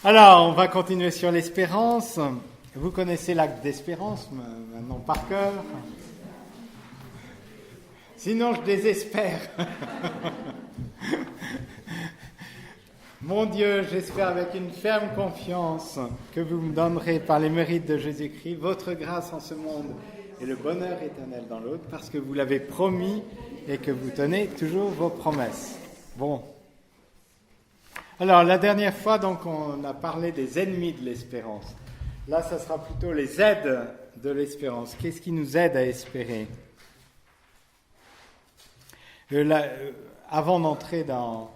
Alors, on va continuer sur l'espérance. Vous connaissez l'acte d'espérance maintenant par cœur. Sinon, je désespère. Mon Dieu, j'espère avec une ferme confiance que vous me donnerez par les mérites de Jésus-Christ votre grâce en ce monde et le bonheur éternel dans l'autre, parce que vous l'avez promis et que vous tenez toujours vos promesses. Bon. Alors, la dernière fois, donc, on a parlé des ennemis de l'espérance. Là, ça sera plutôt les aides de l'espérance. Qu'est-ce qui nous aide à espérer ? Avant d'entrer dans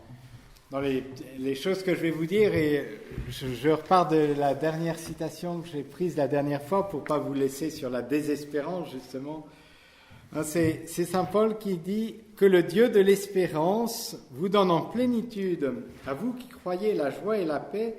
les choses que je vais vous dire, et je repars de la dernière citation que j'ai prise la dernière fois pour ne pas vous laisser sur la désespérance, justement. C'est Saint Paul qui dit que le Dieu de l'espérance vous donne en plénitude, à vous qui croyez, la joie et la paix,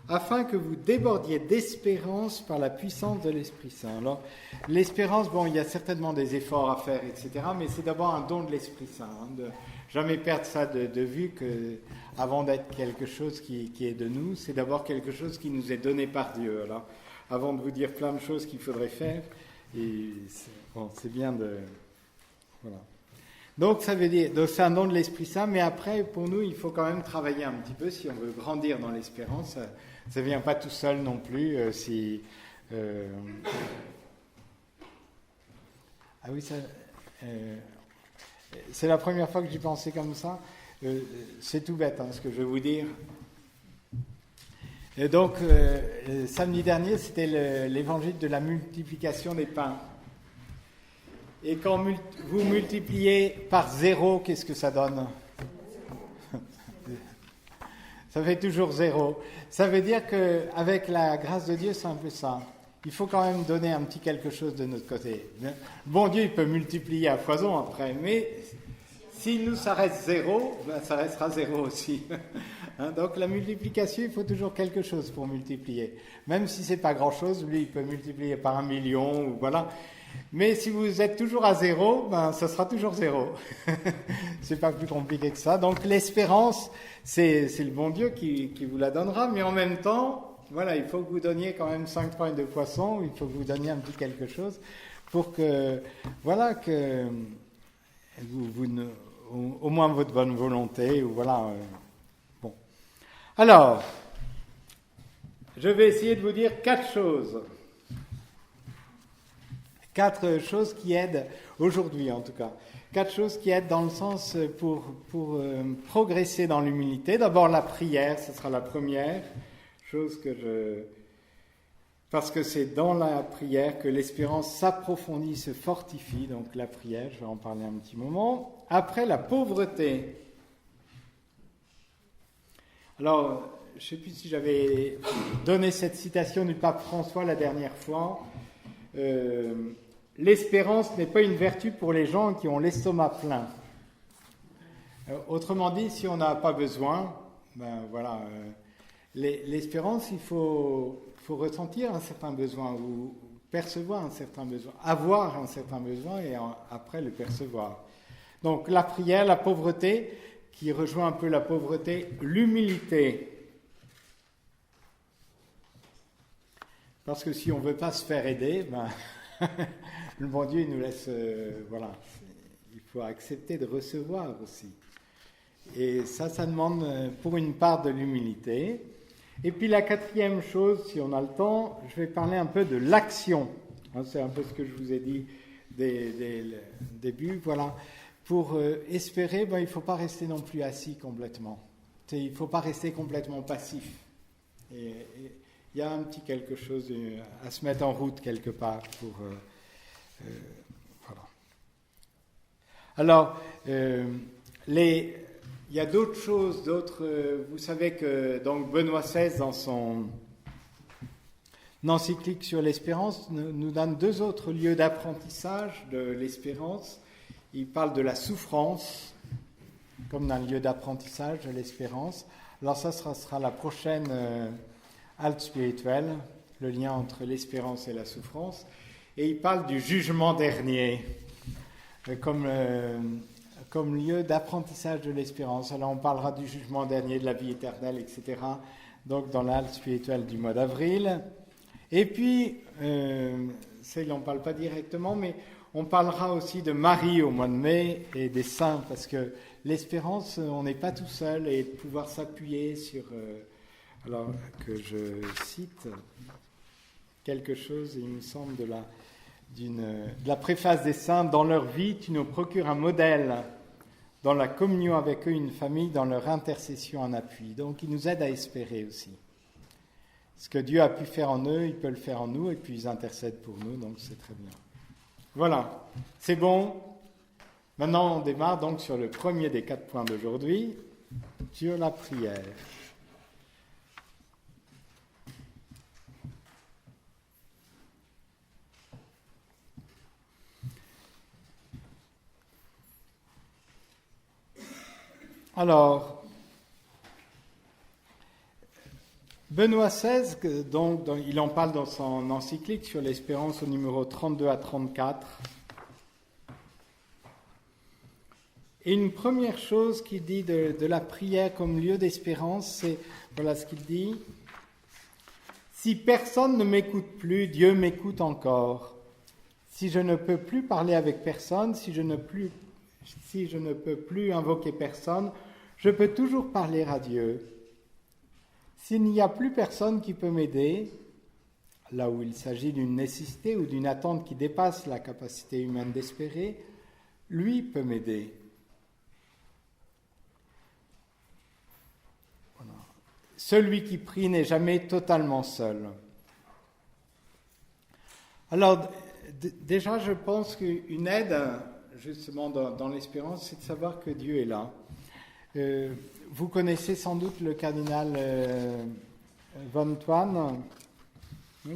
afin que vous débordiez d'espérance par la puissance de l'Esprit Saint. Alors, l'espérance, bon, il y a certainement des efforts à faire, etc., mais c'est d'abord un don de l'Esprit Saint, de jamais perdre ça de vue, que avant d'être quelque chose qui est de nous, c'est d'abord quelque chose qui nous est donné par Dieu. Alors, avant de vous dire plein de choses qu'il faudrait faire, et c'est bien de... Voilà. Donc, ça veut dire, donc c'est un don de l'Esprit Saint, mais après, pour nous, il faut quand même travailler un petit peu si on veut grandir dans l'espérance. Ça ne vient pas tout seul non plus. Ah oui, c'est la première fois que j'y pensais comme ça. C'est tout bête, ce que je vais vous dire. Et donc, samedi dernier, c'était l'évangile de la multiplication des pains. Et quand vous multipliez par 0, qu'est-ce que ça donne ? Ça fait toujours 0. Ça veut dire qu'avec la grâce de Dieu, c'est un peu ça. Il faut quand même donner un petit quelque chose de notre côté. Bon Dieu, il peut multiplier à foison après, mais si nous, ça reste 0, ben ça restera 0 aussi. Donc la multiplication, il faut toujours quelque chose pour multiplier. Même si c'est pas grand-chose, lui, il peut multiplier par 1 million, ou voilà. Mais si vous êtes toujours à 0, ben ça sera toujours 0. C'est pas plus compliqué que ça. Donc l'espérance, c'est le bon Dieu qui vous la donnera, mais en même temps, voilà, il faut que vous donniez quand même 5 pains et 2 poissons, il faut que vous donniez un petit quelque chose pour que, voilà, que au moins votre bonne volonté, ou voilà. Bon. Alors, je vais essayer de vous dire 4 choses. 4 choses qui aident, aujourd'hui en tout cas, 4 choses qui aident dans le sens pour progresser dans l'humilité. D'abord la prière, ce sera la première chose parce que c'est dans la prière que l'espérance s'approfondit, se fortifie, donc la prière, je vais en parler un petit moment. Après, la pauvreté. Alors, je ne sais plus si j'avais donné cette citation du pape François la dernière fois. L'espérance n'est pas une vertu pour les gens qui ont l'estomac plein. Autrement dit, si on n'a pas besoin, ben voilà, l'espérance, il faut ressentir un certain besoin ou percevoir un certain besoin, avoir un certain besoin et après le percevoir. Donc la prière, la pauvreté, qui rejoint un peu la pauvreté, l'humilité. Parce que si on ne veut pas se faire aider, ben le bon Dieu, il nous laisse... voilà, il faut accepter de recevoir aussi. Et ça demande pour une part de l'humilité. Et puis la 4e chose, si on a le temps, je vais parler un peu de l'action. C'est un peu ce que je vous ai dit dès le début. Voilà. Pour espérer, ben, il ne faut pas rester non plus assis complètement. Il ne faut pas rester complètement passif. Et il y a un petit quelque chose à se mettre en route quelque part pour... voilà. Alors, il y a d'autres choses, vous savez que donc Benoît XVI, dans son encyclique sur l'espérance, nous donne 2 autres lieux d'apprentissage de l'espérance. Il parle de la souffrance comme un lieu d'apprentissage de l'espérance. Alors ça sera la prochaine halte spirituelle, le lien entre l'espérance et la souffrance. Et il parle du jugement dernier, comme comme lieu d'apprentissage de l'espérance. Alors on parlera du jugement dernier, de la vie éternelle, etc. Donc dans la halte spirituelle du mois d'avril. Et puis, ça il n'en parle pas directement, mais on parlera aussi de Marie au mois de mai et des saints, parce que l'espérance, on n'est pas tout seul, et de pouvoir s'appuyer sur... alors que je cite quelque chose, il me semble, de la préface des saints. Dans leur vie, tu nous procures un modèle, dans la communion avec eux, une famille, dans leur intercession, un appui. Donc, ils nous aident à espérer aussi. Ce que Dieu a pu faire en eux, il peut le faire en nous, et puis ils intercèdent pour nous, donc c'est très bien. Voilà, c'est bon. Maintenant, on démarre donc sur le premier des 4 points d'aujourd'hui, sur la prière. Alors, Benoît XVI, donc, il en parle dans son encyclique sur l'espérance au numéro 32 à 34. Et une première chose qu'il dit de la prière comme lieu d'espérance, c'est, voilà ce qu'il dit, « Si personne ne m'écoute plus, Dieu m'écoute encore. Si je ne peux plus parler avec personne, si je ne peux plus invoquer personne, je peux toujours parler à Dieu. S'il n'y a plus personne qui peut m'aider, là où il s'agit d'une nécessité ou d'une attente qui dépasse la capacité humaine d'espérer, lui peut m'aider. » Voilà. Celui qui prie n'est jamais totalement seul. Alors, déjà, je pense qu'une aide, justement, dans l'espérance, c'est de savoir que Dieu est là. Vous connaissez sans doute le cardinal Van Thuan,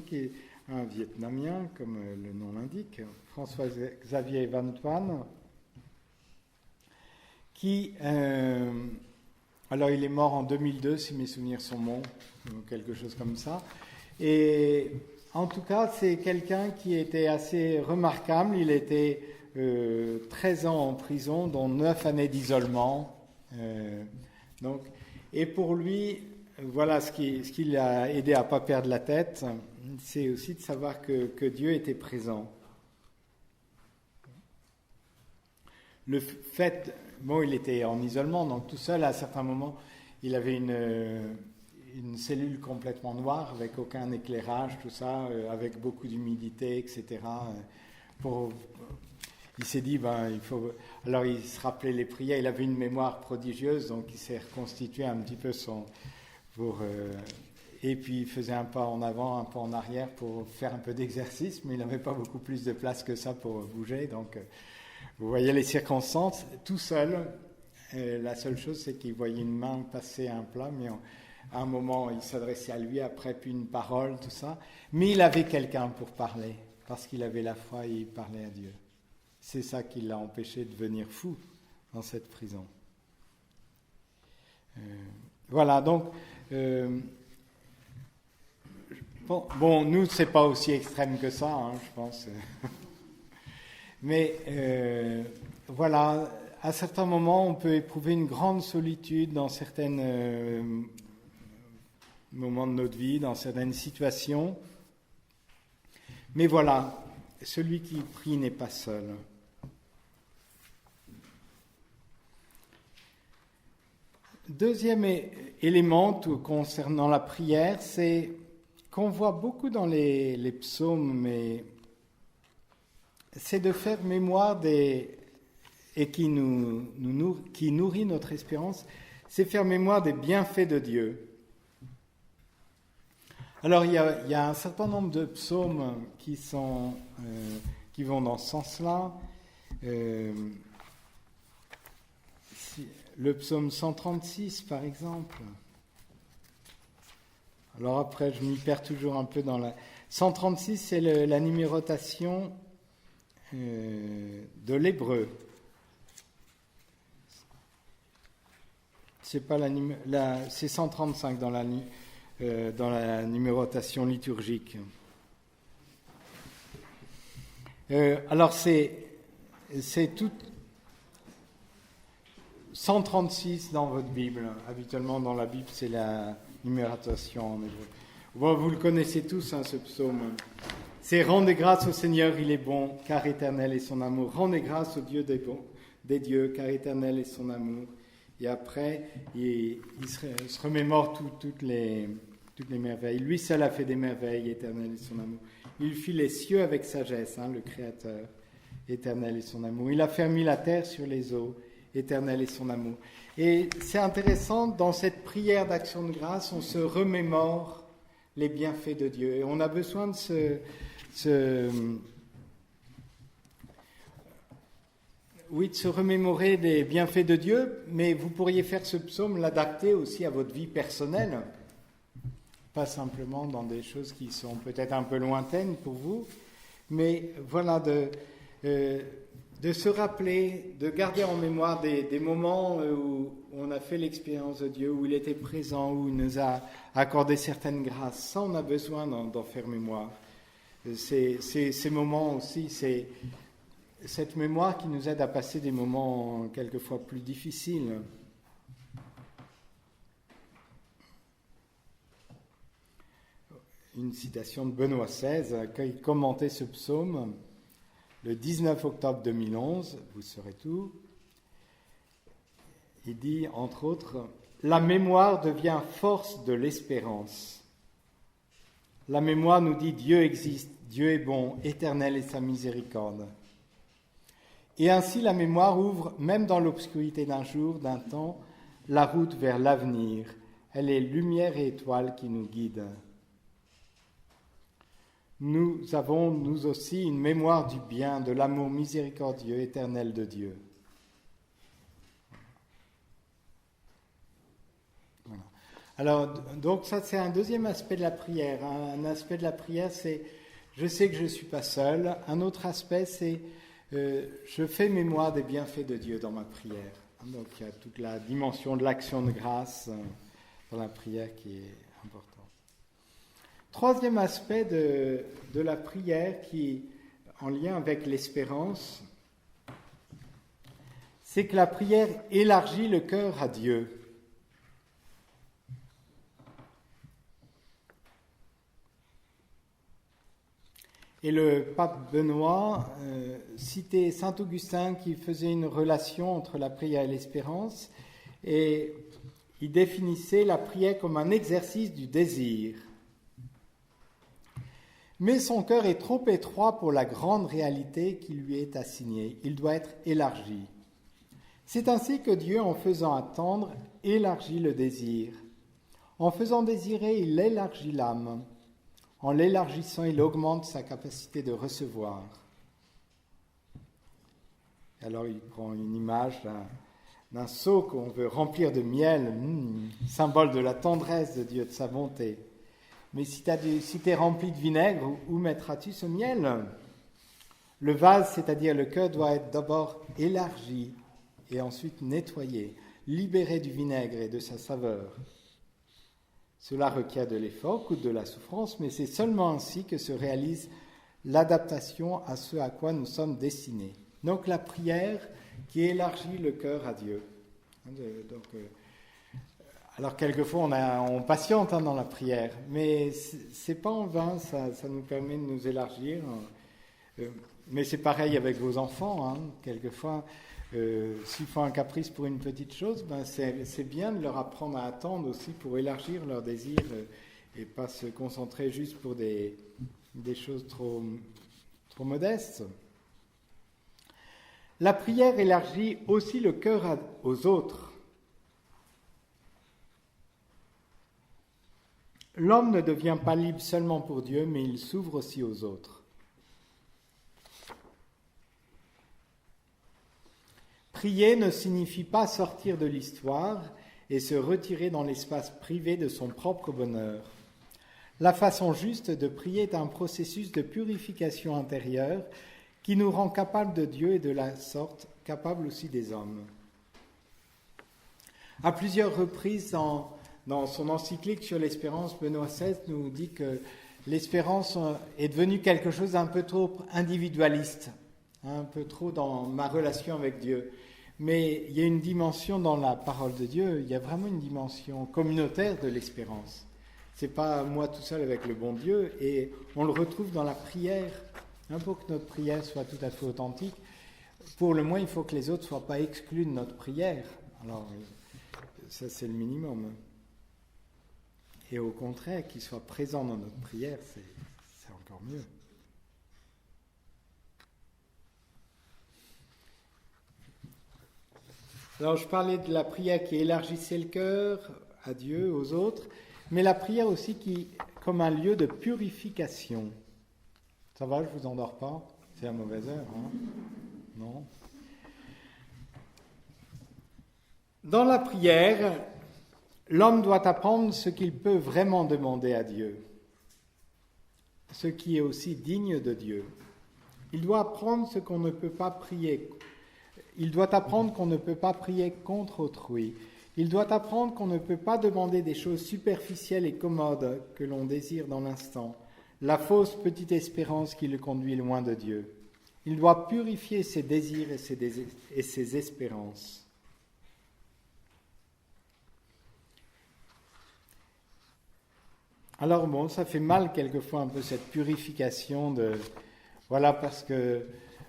qui est un Vietnamien, comme le nom l'indique, François-Xavier Van Thuan, qui, alors il est mort en 2002, si mes souvenirs sont bons, ou quelque chose comme ça, et en tout cas, c'est quelqu'un qui était assez remarquable. Il était 13 ans en prison, dont 9 années d'isolement. Donc, et pour lui, voilà ce qui l'a aidé à ne pas perdre la tête, c'est aussi de savoir que Dieu était présent. Le fait, bon, il était en isolement, donc tout seul, à certains moments, il avait une cellule complètement noire, avec aucun éclairage, tout ça, avec beaucoup d'humidité, etc. Il s'est dit, il faut... Alors, il se rappelait les prières, il avait une mémoire prodigieuse, donc il s'est reconstitué un petit peu et puis, il faisait un pas en avant, un pas en arrière pour faire un peu d'exercice, mais il n'avait pas beaucoup plus de place que ça pour bouger. Donc, vous voyez les circonstances, tout seul. La seule chose, c'est qu'il voyait une main passer un plat, mais à un moment, il s'adressait à lui, après, puis une parole, tout ça. Mais il avait quelqu'un pour parler, parce qu'il avait la foi et il parlait à Dieu. C'est ça qui l'a empêché de devenir fou dans cette prison. Voilà, donc, bon, nous, c'est pas aussi extrême que ça, hein, je pense. Mais voilà, à certains moments, on peut éprouver une grande solitude dans certains moments de notre vie, dans certaines situations. Mais voilà, celui qui prie n'est pas seul. Deuxième élément concernant la prière, c'est qu'on voit beaucoup dans les psaumes, mais c'est de faire mémoire et qui nourrit notre espérance, c'est faire mémoire des bienfaits de Dieu. Alors il y a un certain nombre de psaumes qui vont dans ce sens-là. Le psaume 136, par exemple. Alors après, je m'y perds toujours un peu dans la... 136, c'est la numérotation de l'hébreu. C'est pas c'est 135 dans la numérotation liturgique. Alors c'est tout... 136 dans votre Bible. Habituellement, dans la Bible, c'est la numérotation en hébreu. Bon, vous le connaissez tous, hein, ce psaume. C'est « Rendez grâce au Seigneur, il est bon, car éternel est son amour. Rendez grâce au Dieu des dieux, car éternel est son amour. » Et après, il se remémore toutes les merveilles. Lui seul a fait des merveilles, éternel est son amour. Il fit les cieux avec sagesse, hein, le Créateur. Éternel est son amour. Il a fermé la terre sur les eaux. Éternel est son amour. Et c'est intéressant, dans cette prière d'action de grâce, on se remémore les bienfaits de Dieu. Et on a besoin de se remémorer les bienfaits de Dieu, mais vous pourriez faire ce psaume, l'adapter aussi à votre vie personnelle, pas simplement dans des choses qui sont peut-être un peu lointaines pour vous, mais voilà, de se rappeler, de garder en mémoire des moments où on a fait l'expérience de Dieu, où il était présent, où il nous a accordé certaines grâces. Ça, on a besoin d'en faire mémoire. Ces moments aussi, c'est cette mémoire qui nous aide à passer des moments quelquefois plus difficiles. Une citation de Benoît XVI, quand il commentait ce psaume, le 19 octobre 2011, vous saurez tout, il dit, entre autres, « La mémoire devient force de l'espérance. La mémoire nous dit Dieu existe, Dieu est bon, éternel est sa miséricorde. Et ainsi la mémoire ouvre, même dans l'obscurité d'un jour, d'un temps, la route vers l'avenir. Elle est lumière et étoile qui nous guident. Nous avons, nous aussi, une mémoire du bien, de l'amour miséricordieux, éternel de Dieu. » Voilà. Alors, donc ça, c'est un deuxième aspect de la prière. Un aspect de la prière, c'est « je sais que je ne suis pas seul ». Un autre aspect, c'est je fais mémoire des bienfaits de Dieu dans ma prière. Donc, il y a toute la dimension de l'action de grâce dans la prière qui est importante. Troisième aspect de la prière qui est en lien avec l'espérance, c'est que la prière élargit le cœur à Dieu. Et le pape Benoît citait saint Augustin qui faisait une relation entre la prière et l'espérance, et il définissait la prière comme un exercice du désir. Mais son cœur est trop étroit pour la grande réalité qui lui est assignée. Il doit être élargi. C'est ainsi que Dieu, en faisant attendre, élargit le désir. En faisant désirer, il élargit l'âme. En l'élargissant, il augmente sa capacité de recevoir. Alors il prend une image d'un seau qu'on veut remplir de miel, symbole de la tendresse de Dieu, de sa bonté. Mais si tu es rempli de vinaigre, où mettras-tu ce miel ? Le vase, c'est-à-dire le cœur, doit être d'abord élargi et ensuite nettoyé, libéré du vinaigre et de sa saveur. Cela requiert de l'effort, coûte de la souffrance, mais c'est seulement ainsi que se réalise l'adaptation à ce à quoi nous sommes destinés. Donc la prière qui élargit le cœur à Dieu. Alors quelquefois on patiente dans la prière, mais c'est pas en vain, ça nous permet de nous élargir. Mais c'est pareil avec vos enfants, quelquefois s'ils font un caprice pour une petite chose, c'est bien de leur apprendre à attendre aussi pour élargir leurs désirs et pas se concentrer juste pour des choses trop modestes. La prière élargit aussi le cœur aux autres. L'homme ne devient pas libre seulement pour Dieu, mais il s'ouvre aussi aux autres. Prier ne signifie pas sortir de l'histoire et se retirer dans l'espace privé de son propre bonheur. La façon juste de prier est un processus de purification intérieure qui nous rend capables de Dieu et de la sorte capables aussi des hommes. À plusieurs reprises dans son encyclique sur l'espérance, Benoît XVI nous dit que l'espérance est devenue quelque chose d'un peu trop individualiste, un peu trop dans ma relation avec Dieu. mais il y a une dimension dans la parole de Dieu, il y a vraiment une dimension communautaire de l'espérance. Ce n'est pas moi tout seul avec le bon Dieu, et on le retrouve dans la prière. Pour que notre prière soit tout à fait authentique, pour le moins, il faut que les autres ne soient pas exclus de notre prière. Alors, ça, c'est le minimum. Et au contraire, qu'ils soient présents dans notre prière, c'est encore mieux. Alors, je parlais de la prière qui élargissait le cœur à Dieu, aux autres, mais la prière aussi qui, comme un lieu de purification. Ça va, je ne vous endors pas? C'est à mauvaise heure, hein? Non? Dans la prière, l'homme doit apprendre ce qu'il peut vraiment demander à Dieu, ce qui est aussi digne de Dieu. Il doit apprendre ce qu'on ne peut pas prier. Il doit apprendre qu'on ne peut pas prier contre autrui. Il doit apprendre qu'on ne peut pas demander des choses superficielles et commodes que l'on désire dans l'instant, la fausse petite espérance qui le conduit loin de Dieu. Il doit purifier ses désirs et ses espérances. Alors bon, ça fait mal quelquefois un peu cette purification de... Voilà, parce que...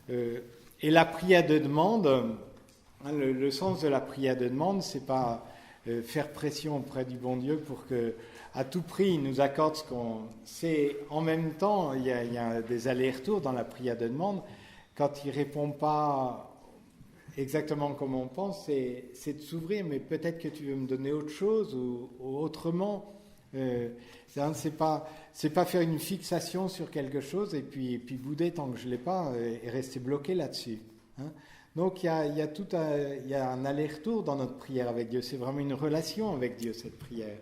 et la prière de demande, le sens de la prière de demande, c'est pas faire pression auprès du bon Dieu pour que à tout prix il nous accorde ce qu'on... C'est en même temps, il y a des allers-retours dans la prière de demande. Quand il ne répond pas exactement comme on pense, c'est de s'ouvrir, mais peut-être que tu veux me donner autre chose ou autrement. C'est pas faire une fixation sur quelque chose et puis bouder tant que je ne l'ai pas et rester bloqué là-dessus. Hein. Donc il y a un aller-retour dans notre prière avec Dieu. C'est vraiment une relation avec Dieu, cette prière.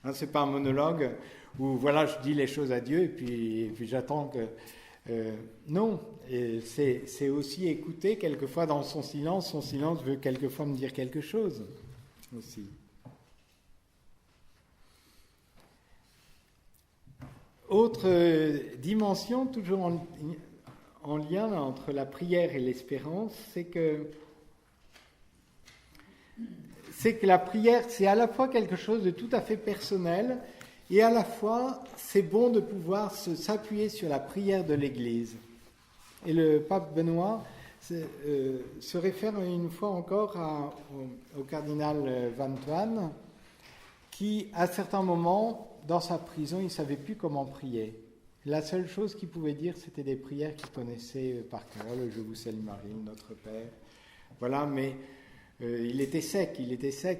Hein, c'est pas un monologue où voilà, je dis les choses à Dieu et puis j'attends que... non, et c'est aussi écouter quelquefois dans son silence. Son silence veut quelquefois me dire quelque chose aussi. Autre dimension, toujours en lien là, entre la prière et l'espérance, c'est que la prière, c'est à la fois quelque chose de tout à fait personnel et à la fois, c'est bon de pouvoir s'appuyer sur la prière de l'Église. Et le pape Benoît se réfère une fois encore au cardinal Van Tuan, qui, à certains moments, dans sa prison, il ne savait plus comment prier. La seule chose qu'il pouvait dire, c'était des prières qu'il connaissait par cœur, le Je vous salue Marie, Notre Père. Voilà, mais il était sec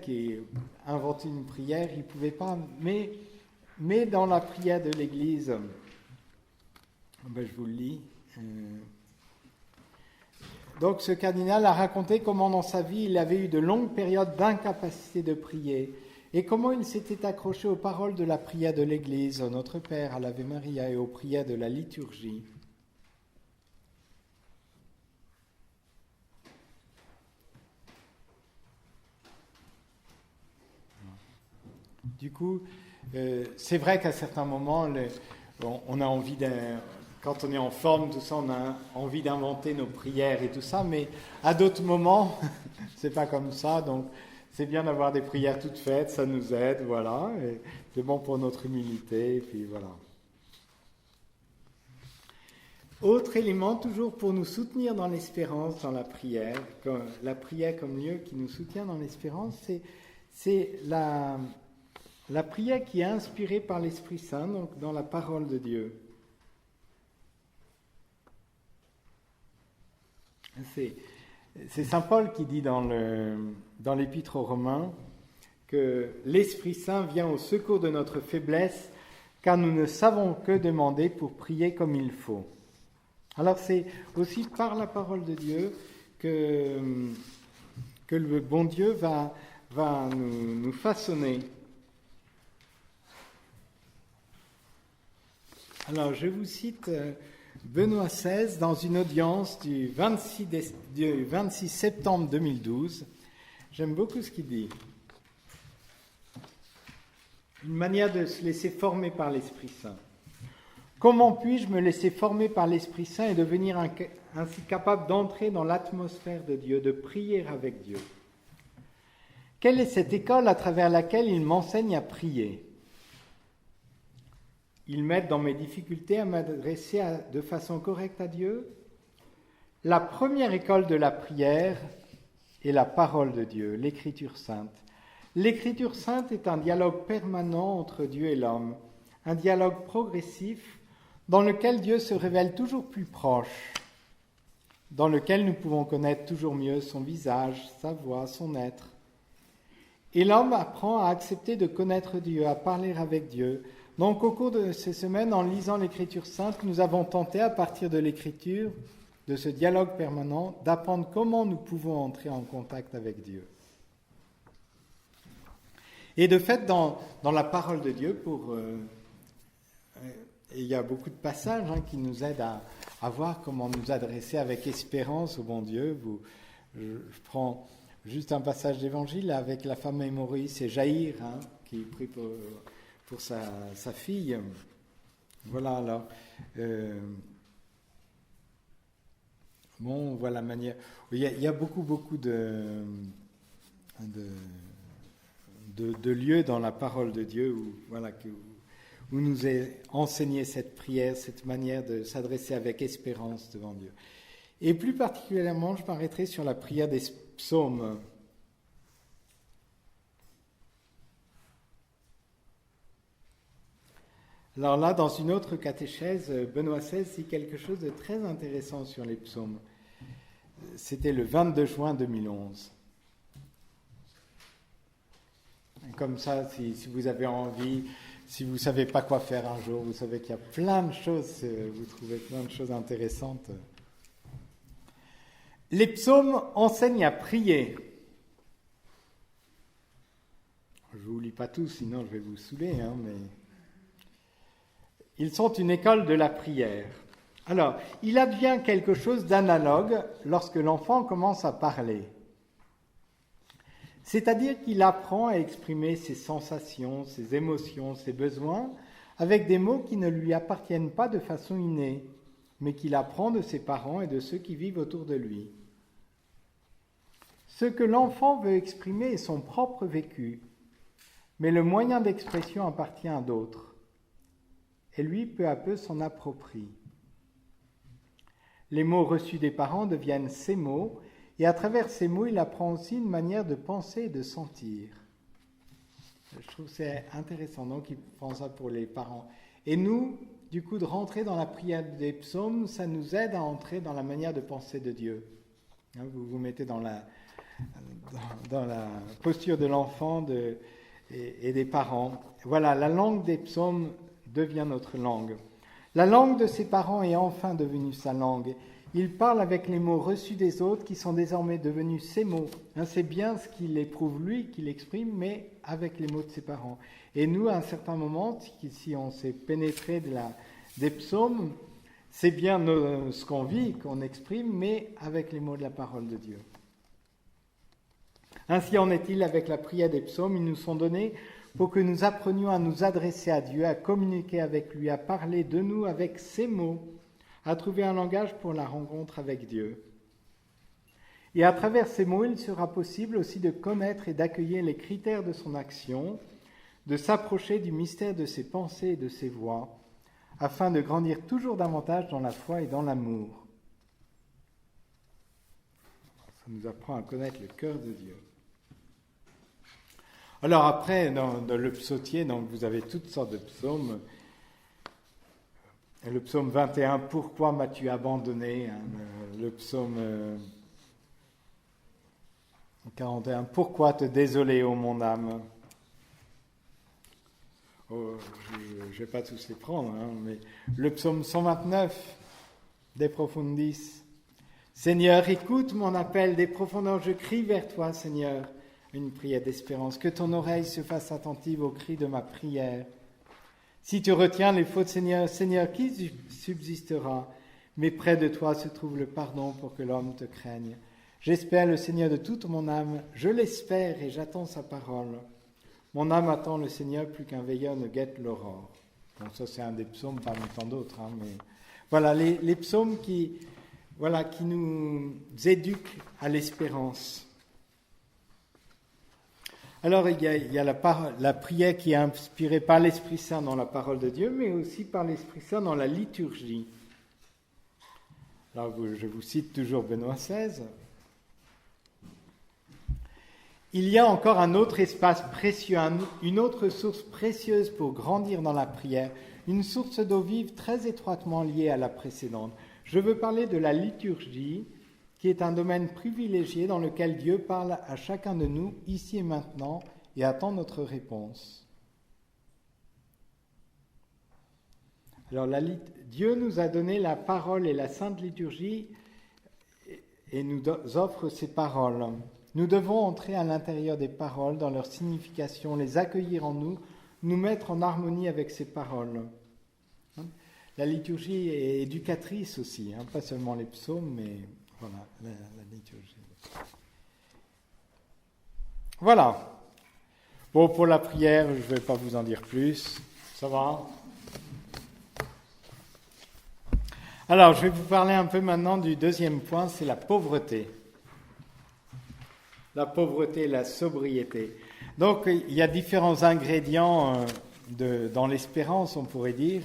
et inventer une prière, il ne pouvait pas. Mais dans la prière de l'Église, je vous le lis. Donc ce cardinal a raconté comment dans sa vie, il avait eu de longues périodes d'incapacité de prier. Et comment il s'était accroché aux paroles de la prière de l'Église, au Notre Père, à l'Ave Maria et aux prières de la liturgie. Du coup, c'est vrai qu'à certains moments, on a envie quand on est en forme, tout ça, on a envie d'inventer nos prières et tout ça, mais à d'autres moments, c'est pas comme ça, donc... C'est bien d'avoir des prières toutes faites, ça nous aide, voilà, et c'est bon pour notre humilité, et puis voilà. Autre élément, toujours pour nous soutenir dans l'espérance, dans la prière comme lieu qui nous soutient dans l'espérance, c'est la prière qui est inspirée par l'Esprit Saint, donc dans la parole de Dieu. C'est saint Paul qui dit dans l'Épître aux Romains que l'Esprit Saint vient au secours de notre faiblesse, car nous ne savons que demander pour prier comme il faut. Alors c'est aussi par la parole de Dieu que le bon Dieu va nous façonner. Alors je vous cite... Benoît XVI, dans une audience du 26 septembre 2012, j'aime beaucoup ce qu'il dit. Une manière de se laisser former par l'Esprit Saint. Comment puis-je me laisser former par l'Esprit Saint et devenir ainsi capable d'entrer dans l'atmosphère de Dieu, de prier avec Dieu? Quelle est cette école à travers laquelle il m'enseigne à prier? Il m'aide dans mes difficultés à m'adresser de façon correcte à Dieu. La première école de la prière est la parole de Dieu, l'Écriture sainte. L'Écriture sainte est un dialogue permanent entre Dieu et l'homme, un dialogue progressif dans lequel Dieu se révèle toujours plus proche, dans lequel nous pouvons connaître toujours mieux son visage, sa voix, son être. Et l'homme apprend à accepter de connaître Dieu, à parler avec Dieu. Donc au cours de ces semaines, en lisant l'Écriture sainte, nous avons tenté à partir de l'Écriture, de ce dialogue permanent, d'apprendre comment nous pouvons entrer en contact avec Dieu. Et de fait, dans la parole de Dieu, il y a beaucoup de passages qui nous aident à voir comment nous adresser avec espérance au bon Dieu. Je prends juste un passage d'évangile avec la femme hémorroïde et Jaïr, qui prie pour sa fille. Voilà, alors. On voit la manière. Il y a beaucoup de lieux dans la parole de Dieu où nous est enseignée cette prière, cette manière de s'adresser avec espérance devant Dieu. Et plus particulièrement, je m'arrêterai sur la prière des psaumes. Alors là, dans une autre catéchèse, Benoît XVI dit quelque chose de très intéressant sur les psaumes. C'était le 22 juin 2011. Comme ça, si vous avez envie, si vous ne savez pas quoi faire un jour, vous savez qu'il y a plein de choses, vous trouvez plein de choses intéressantes. Les psaumes enseignent à prier. Je ne vous lis pas tous, sinon je vais vous saouler, mais ils sont une école de la prière. Alors, il advient quelque chose d'analogue lorsque l'enfant commence à parler. C'est-à-dire qu'il apprend à exprimer ses sensations, ses émotions, ses besoins avec des mots qui ne lui appartiennent pas de façon innée, mais qu'il apprend de ses parents et de ceux qui vivent autour de lui. Ce que l'enfant veut exprimer est son propre vécu, mais le moyen d'expression appartient à d'autres. Et lui, peu à peu, s'en approprie. Les mots reçus des parents deviennent ses mots, et à travers ces mots, il apprend aussi une manière de penser et de sentir. Je trouve que c'est intéressant, donc il prend ça pour les parents. Et nous, du coup, de rentrer dans la prière des psaumes, ça nous aide à entrer dans la manière de penser de Dieu. Vous vous mettez dans la posture de l'enfant et des parents. Voilà, la langue des psaumes devient notre langue. La langue de ses parents est enfin devenue sa langue. Il parle avec les mots reçus des autres qui sont désormais devenus ses mots. C'est bien ce qu'il éprouve lui, qu'il exprime, mais avec les mots de ses parents. Et nous, à un certain moment, si on s'est pénétré des psaumes, c'est bien ce qu'on vit, qu'on exprime, mais avec les mots de la parole de Dieu. Ainsi en est-il avec la prière des psaumes. Ils nous sont donnés pour que nous apprenions à nous adresser à Dieu, à communiquer avec lui, à parler de nous avec ses mots, à trouver un langage pour la rencontre avec Dieu. Et à travers ces mots, il sera possible aussi de connaître et d'accueillir les critères de son action, de s'approcher du mystère de ses pensées et de ses voies, afin de grandir toujours davantage dans la foi et dans l'amour. Ça nous apprend à connaître le cœur de Dieu. Alors après, dans le psautier, donc vous avez toutes sortes de psaumes. Le psaume 21, « Pourquoi m'as-tu abandonné » Le psaume 41, « Pourquoi te désoler, ô mon âme » Je ne vais pas tous les prendre, mais le psaume 129, « De profundis » Seigneur, écoute mon appel des profondeurs, je crie vers toi, Seigneur. Une prière d'espérance, que ton oreille se fasse attentive au cri de ma prière. Si tu retiens les fautes, Seigneur, qui subsistera? Mais près de toi se trouve le pardon pour que l'homme te craigne. J'espère le Seigneur de toute mon âme, je l'espère et j'attends sa parole. Mon âme attend le Seigneur plus qu'un veilleur ne guette l'aurore. Bon, ça c'est un des psaumes parmi tant d'autres, hein, mais voilà, les psaumes qui nous éduquent à l'espérance. Alors il y a la prière qui est inspirée par l'Esprit Saint dans la parole de Dieu, mais aussi par l'Esprit Saint dans la liturgie. Alors je vous cite toujours Benoît XVI. Il y a encore un autre espace précieux, une autre source précieuse pour grandir dans la prière, une source d'eau vive très étroitement liée à la précédente. Je veux parler de la liturgie, qui est un domaine privilégié dans lequel Dieu parle à chacun de nous, ici et maintenant, et attend notre réponse. Alors, Dieu nous a donné la parole et la sainte liturgie et nous offre ces paroles. Nous devons entrer à l'intérieur des paroles, dans leur signification, les accueillir en nous, nous mettre en harmonie avec ces paroles. La liturgie est éducatrice aussi, pas seulement les psaumes, mais voilà, la liturgie. Voilà. Bon, pour la prière, je ne vais pas vous en dire plus. Ça va ? Alors, je vais vous parler un peu maintenant du deuxième point, c'est la pauvreté. La pauvreté et la sobriété. Donc, il y a différents ingrédients dans l'espérance, on pourrait dire.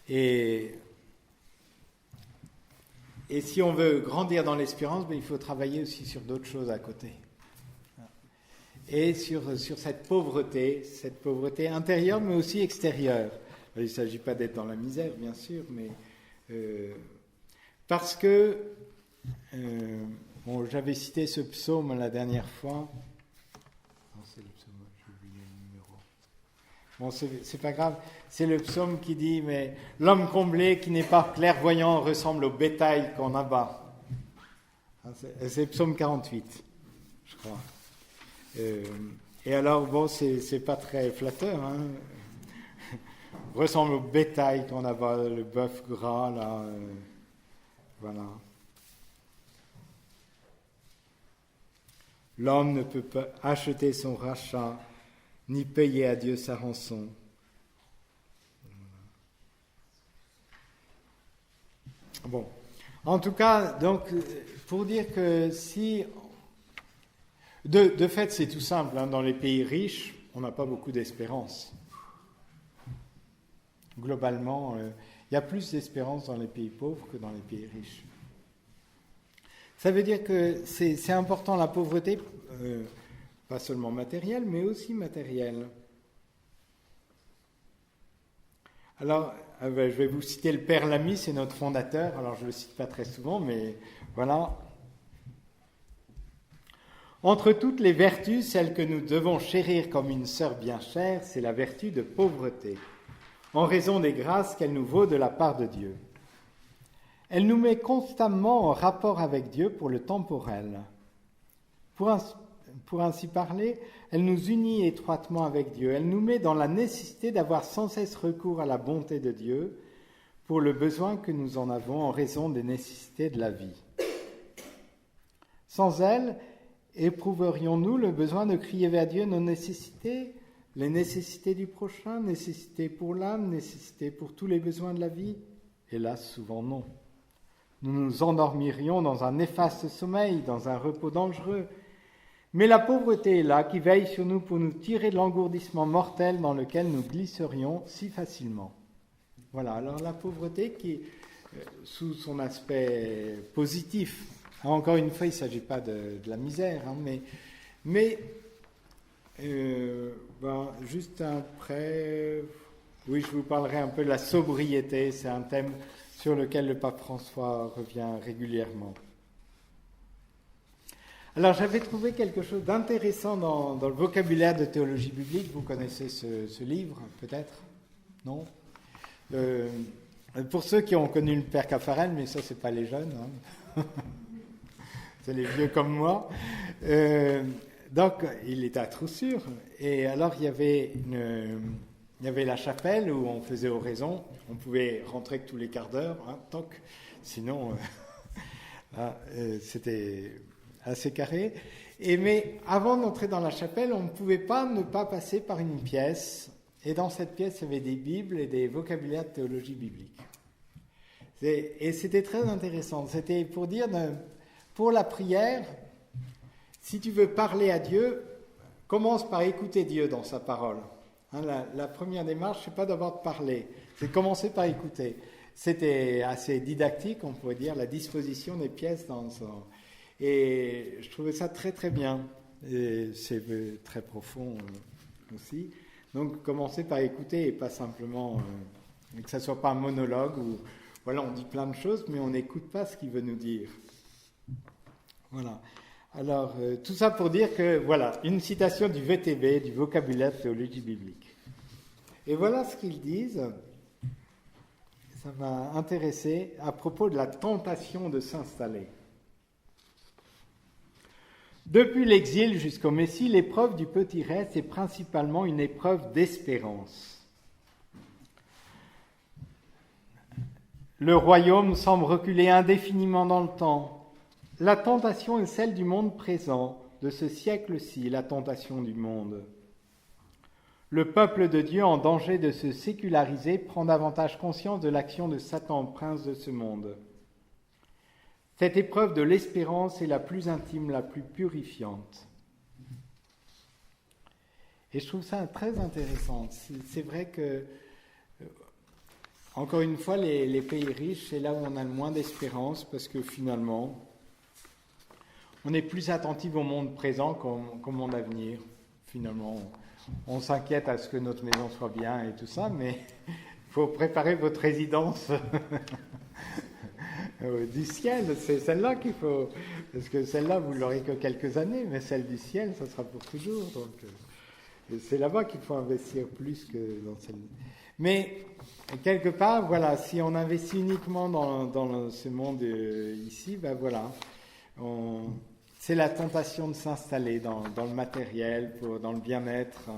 Et si on veut grandir dans l'espérance, il faut travailler aussi sur d'autres choses à côté. Et sur cette pauvreté intérieure, mais aussi extérieure. Il ne s'agit pas d'être dans la misère, bien sûr, mais parce que j'avais cité ce psaume la dernière fois. Non, c'est le psaume, j'ai oublié le numéro. Bon, c'est pas grave. C'est le psaume qui dit, mais l'homme comblé qui n'est pas clairvoyant ressemble au bétail qu'on abat. C'est le psaume 48, je crois. Et alors, bon, c'est pas très flatteur, hein. Ressemble au bétail qu'on abat, le bœuf gras, là. Voilà. L'homme ne peut pas acheter son rachat, ni payer à Dieu sa rançon. Bon, en tout cas, donc, pour dire que si... De fait, c'est tout simple, hein, dans les pays riches, on n'a pas beaucoup d'espérance. Globalement, il y a plus d'espérance dans les pays pauvres que dans les pays riches. Ça veut dire que c'est important la pauvreté, pas seulement matérielle, mais aussi matérielle. Alors, je vais vous citer le Père Lamy, c'est notre fondateur. Alors, je ne le cite pas très souvent, mais voilà. Entre toutes les vertus, celle que nous devons chérir comme une sœur bien chère, c'est la vertu de pauvreté, en raison des grâces qu'elle nous vaut de la part de Dieu. Elle nous met constamment en rapport avec Dieu pour le temporel. Pour ainsi parler, elle nous unit étroitement avec Dieu. Elle nous met dans la nécessité d'avoir sans cesse recours à la bonté de Dieu pour le besoin que nous en avons en raison des nécessités de la vie. Sans elle, éprouverions-nous le besoin de crier vers Dieu nos nécessités, les nécessités du prochain, nécessités pour l'âme, nécessités pour tous les besoins de la vie? Hélas, souvent non. Nous nous endormirions dans un néfaste sommeil, dans un repos dangereux. Mais la pauvreté est là, qui veille sur nous pour nous tirer de l'engourdissement mortel dans lequel nous glisserions si facilement. Voilà, alors la pauvreté qui, sous son aspect positif, encore une fois, il ne s'agit pas de la misère, hein, mais juste après, oui, je vous parlerai un peu de la sobriété, c'est un thème sur lequel le pape François revient régulièrement. Alors, j'avais trouvé quelque chose d'intéressant dans le vocabulaire de théologie biblique. Vous connaissez ce livre, peut-être? Non? Pour ceux qui ont connu le Père Caffarel, mais ça, c'est pas les jeunes, hein. C'est les vieux comme moi. Donc, il était à Troussure, et alors il y avait la chapelle où on faisait oraison. On pouvait rentrer que tous les quarts d'heure, hein, sinon, c'était assez carré. Mais avant d'entrer dans la chapelle, on ne pouvait pas ne pas passer par une pièce. Et dans cette pièce, il y avait des Bibles et des vocabulaires de théologie biblique. Et c'était très intéressant. C'était pour dire, pour la prière, si tu veux parler à Dieu, commence par écouter Dieu dans sa parole. Hein, la première démarche, c'est pas d'abord de parler, c'est de commencer par écouter. C'était assez didactique, on pourrait dire, la disposition des pièces dans son... Et je trouvais ça très très bien. Et c'est très profond aussi. Donc commencer par écouter et pas simplement que ça soit pas un monologue où voilà, on dit plein de choses, mais on n'écoute pas ce qu'il veut nous dire. Voilà. Alors, tout ça pour dire que, voilà, une citation du VTB, du vocabulaire de théologie biblique. Et voilà ce qu'ils disent, ça m'a intéressé, à propos de la tentation de s'installer. Depuis l'exil jusqu'au Messie, l'épreuve du petit reste est principalement une épreuve d'espérance. Le royaume semble reculer indéfiniment dans le temps. La tentation est celle du monde présent, de ce siècle-ci, la tentation du monde. Le peuple de Dieu, en danger de se séculariser, prend davantage conscience de l'action de Satan, prince de ce monde. Cette épreuve de l'espérance est la plus intime, la plus purifiante. Et je trouve ça très intéressant. C'est vrai que, encore une fois, les pays riches, c'est là où on a le moins d'espérance, parce que finalement, on est plus attentif au monde présent qu'au monde à venir. Finalement, on s'inquiète à ce que notre maison soit bien et tout ça, mais il faut préparer votre résidence du ciel. C'est celle-là qu'il faut... Parce que celle-là, vous l'aurez que quelques années, mais celle du ciel, ça sera pour toujours. Donc, c'est là-bas qu'il faut investir plus que dans celle... Mais, quelque part, voilà, si on investit uniquement dans ce monde ici, ben voilà... C'est la tentation de s'installer dans le matériel, dans le bien-être,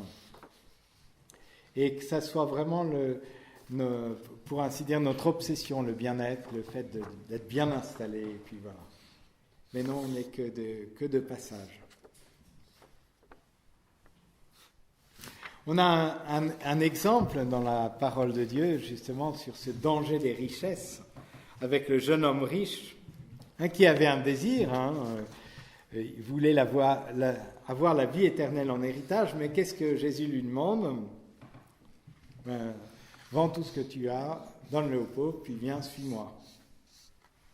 et que ça soit vraiment, pour ainsi dire, notre obsession, le bien-être, le fait d'être bien installé, et puis voilà. Mais non, on n'est que de passage. On a un exemple dans la parole de Dieu, justement, sur ce danger des richesses, avec le jeune homme riche, qui avait un désir, il voulait avoir la vie éternelle en héritage, mais qu'est-ce que Jésus lui demande ? Vends tout ce que tu as, donne-le aux pauvres, puis viens, suis-moi.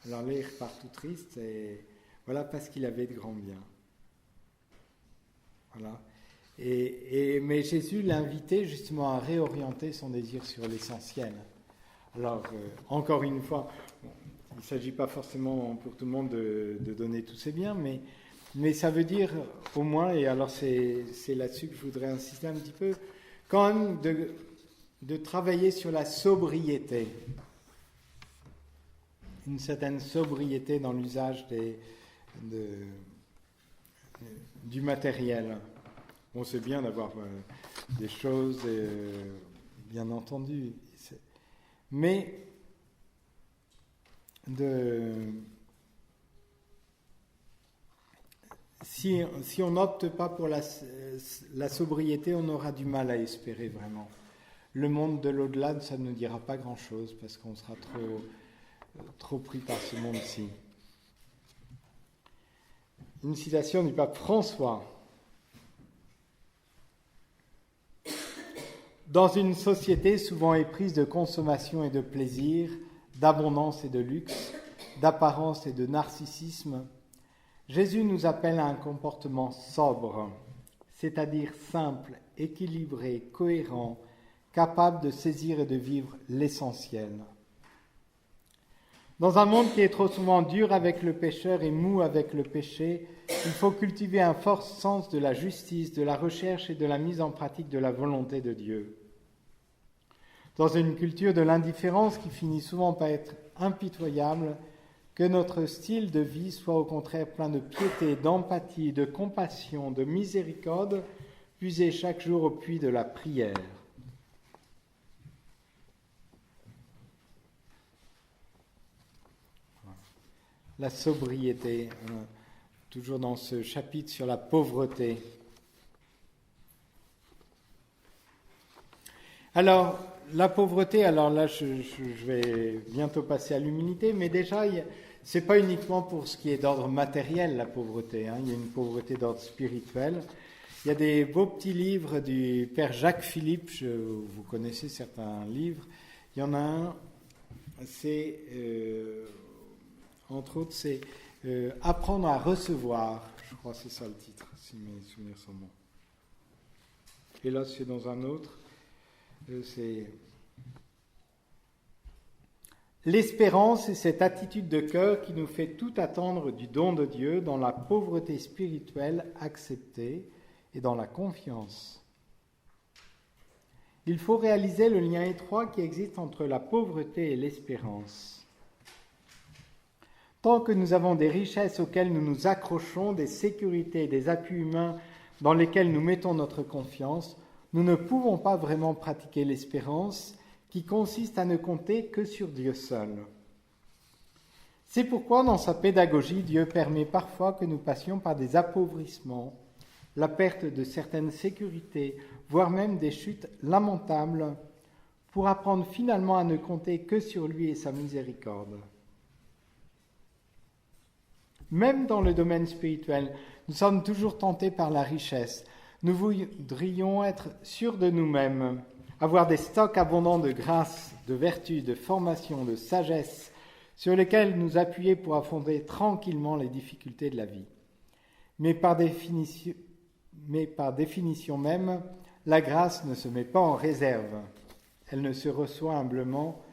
Alors là, il repart tout triste, et voilà, parce qu'il avait de grands biens. Voilà. Mais Jésus l'invitait justement à réorienter son désir sur l'essentiel. Alors, encore une fois, il ne s'agit pas forcément pour tout le monde de donner tous ses biens, mais ça veut dire au moins, et alors c'est là-dessus que je voudrais insister un petit peu, quand même de travailler sur la sobriété. Une certaine sobriété dans l'usage du matériel. Bon, c'est bien d'avoir des choses, bien entendu, mais si on n'opte pas pour la sobriété, on aura du mal à espérer vraiment. Le monde de l'au-delà, ça ne nous dira pas grand-chose parce qu'on sera trop pris par ce monde-ci. Une citation du pape François. Dans une société souvent éprise de consommation et de plaisir, d'abondance et de luxe, d'apparence et de narcissisme, Jésus nous appelle à un comportement sobre, c'est-à-dire simple, équilibré, cohérent, capable de saisir et de vivre l'essentiel. Dans un monde qui est trop souvent dur avec le pécheur et mou avec le péché, il faut cultiver un fort sens de la justice, de la recherche et de la mise en pratique de la volonté de Dieu. Dans une culture de l'indifférence qui finit souvent par être impitoyable, que notre style de vie soit au contraire plein de piété, d'empathie, de compassion, de miséricorde, puisé chaque jour au puits de la prière. La sobriété. toujours dans ce chapitre sur la pauvreté. Alors, la pauvreté, alors là, je vais bientôt passer à l'humilité, mais déjà, c'est pas uniquement pour ce qui est d'ordre matériel, la pauvreté. Il y a une pauvreté d'ordre spirituel. Il y a des beaux petits livres du père Jacques Philippe, vous connaissez certains livres. Il y en a un, c'est, entre autres, c'est Apprendre à recevoir. Je crois que c'est ça le titre, si mes souvenirs sont bons. Et là, c'est dans un autre. C'est l'espérance, c'est cette attitude de cœur qui nous fait tout attendre du don de Dieu dans la pauvreté spirituelle acceptée et dans la confiance. Il faut réaliser le lien étroit qui existe entre la pauvreté et l'espérance. Tant que nous avons des richesses auxquelles nous nous accrochons, des sécurités, des appuis humains dans lesquels nous mettons notre confiance, nous ne pouvons pas vraiment pratiquer l'espérance qui consiste à ne compter que sur Dieu seul. C'est pourquoi dans sa pédagogie, Dieu permet parfois que nous passions par des appauvissements, la perte de certaines sécurités, voire même des chutes lamentables, pour apprendre finalement à ne compter que sur lui et sa miséricorde. Même dans le domaine spirituel, nous sommes toujours tentés par la richesse. Nous voudrions être sûrs de nous-mêmes, avoir des stocks abondants de grâce, de vertu, de formation, de sagesse, sur lesquels nous appuyer pour affronter tranquillement les difficultés de la vie. Mais par définition même, la grâce ne se met pas en réserve. Elle se reçoit humblement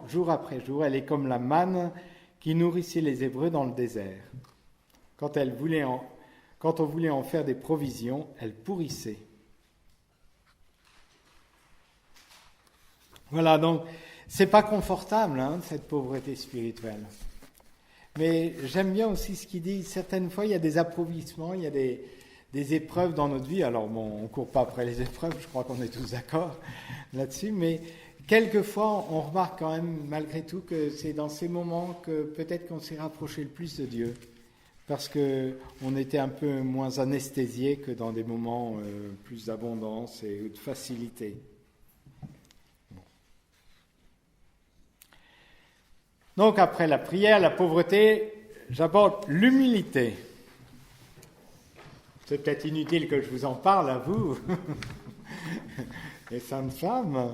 jour après jour. Elle est comme la manne qui nourrissait les Hébreux dans le désert. Quand on voulait en faire des provisions, elle pourrissait. Voilà, donc c'est pas confortable, cette pauvreté spirituelle. Mais j'aime bien aussi ce qu'il dit. Certaines fois, il y a des approvisionnements, il y a des épreuves dans notre vie. Alors bon, on ne court pas après les épreuves, je crois qu'on est tous d'accord là-dessus, mais quelquefois, on remarque quand même, malgré tout, que c'est dans ces moments que peut-être qu'on s'est rapproché le plus de Dieu, parce qu'on était un peu moins anesthésié que dans des moments plus d'abondance et de facilité. Donc après la prière, la pauvreté, j'aborde l'humilité. C'est peut-être inutile que je vous en parle à vous, les saintes femmes.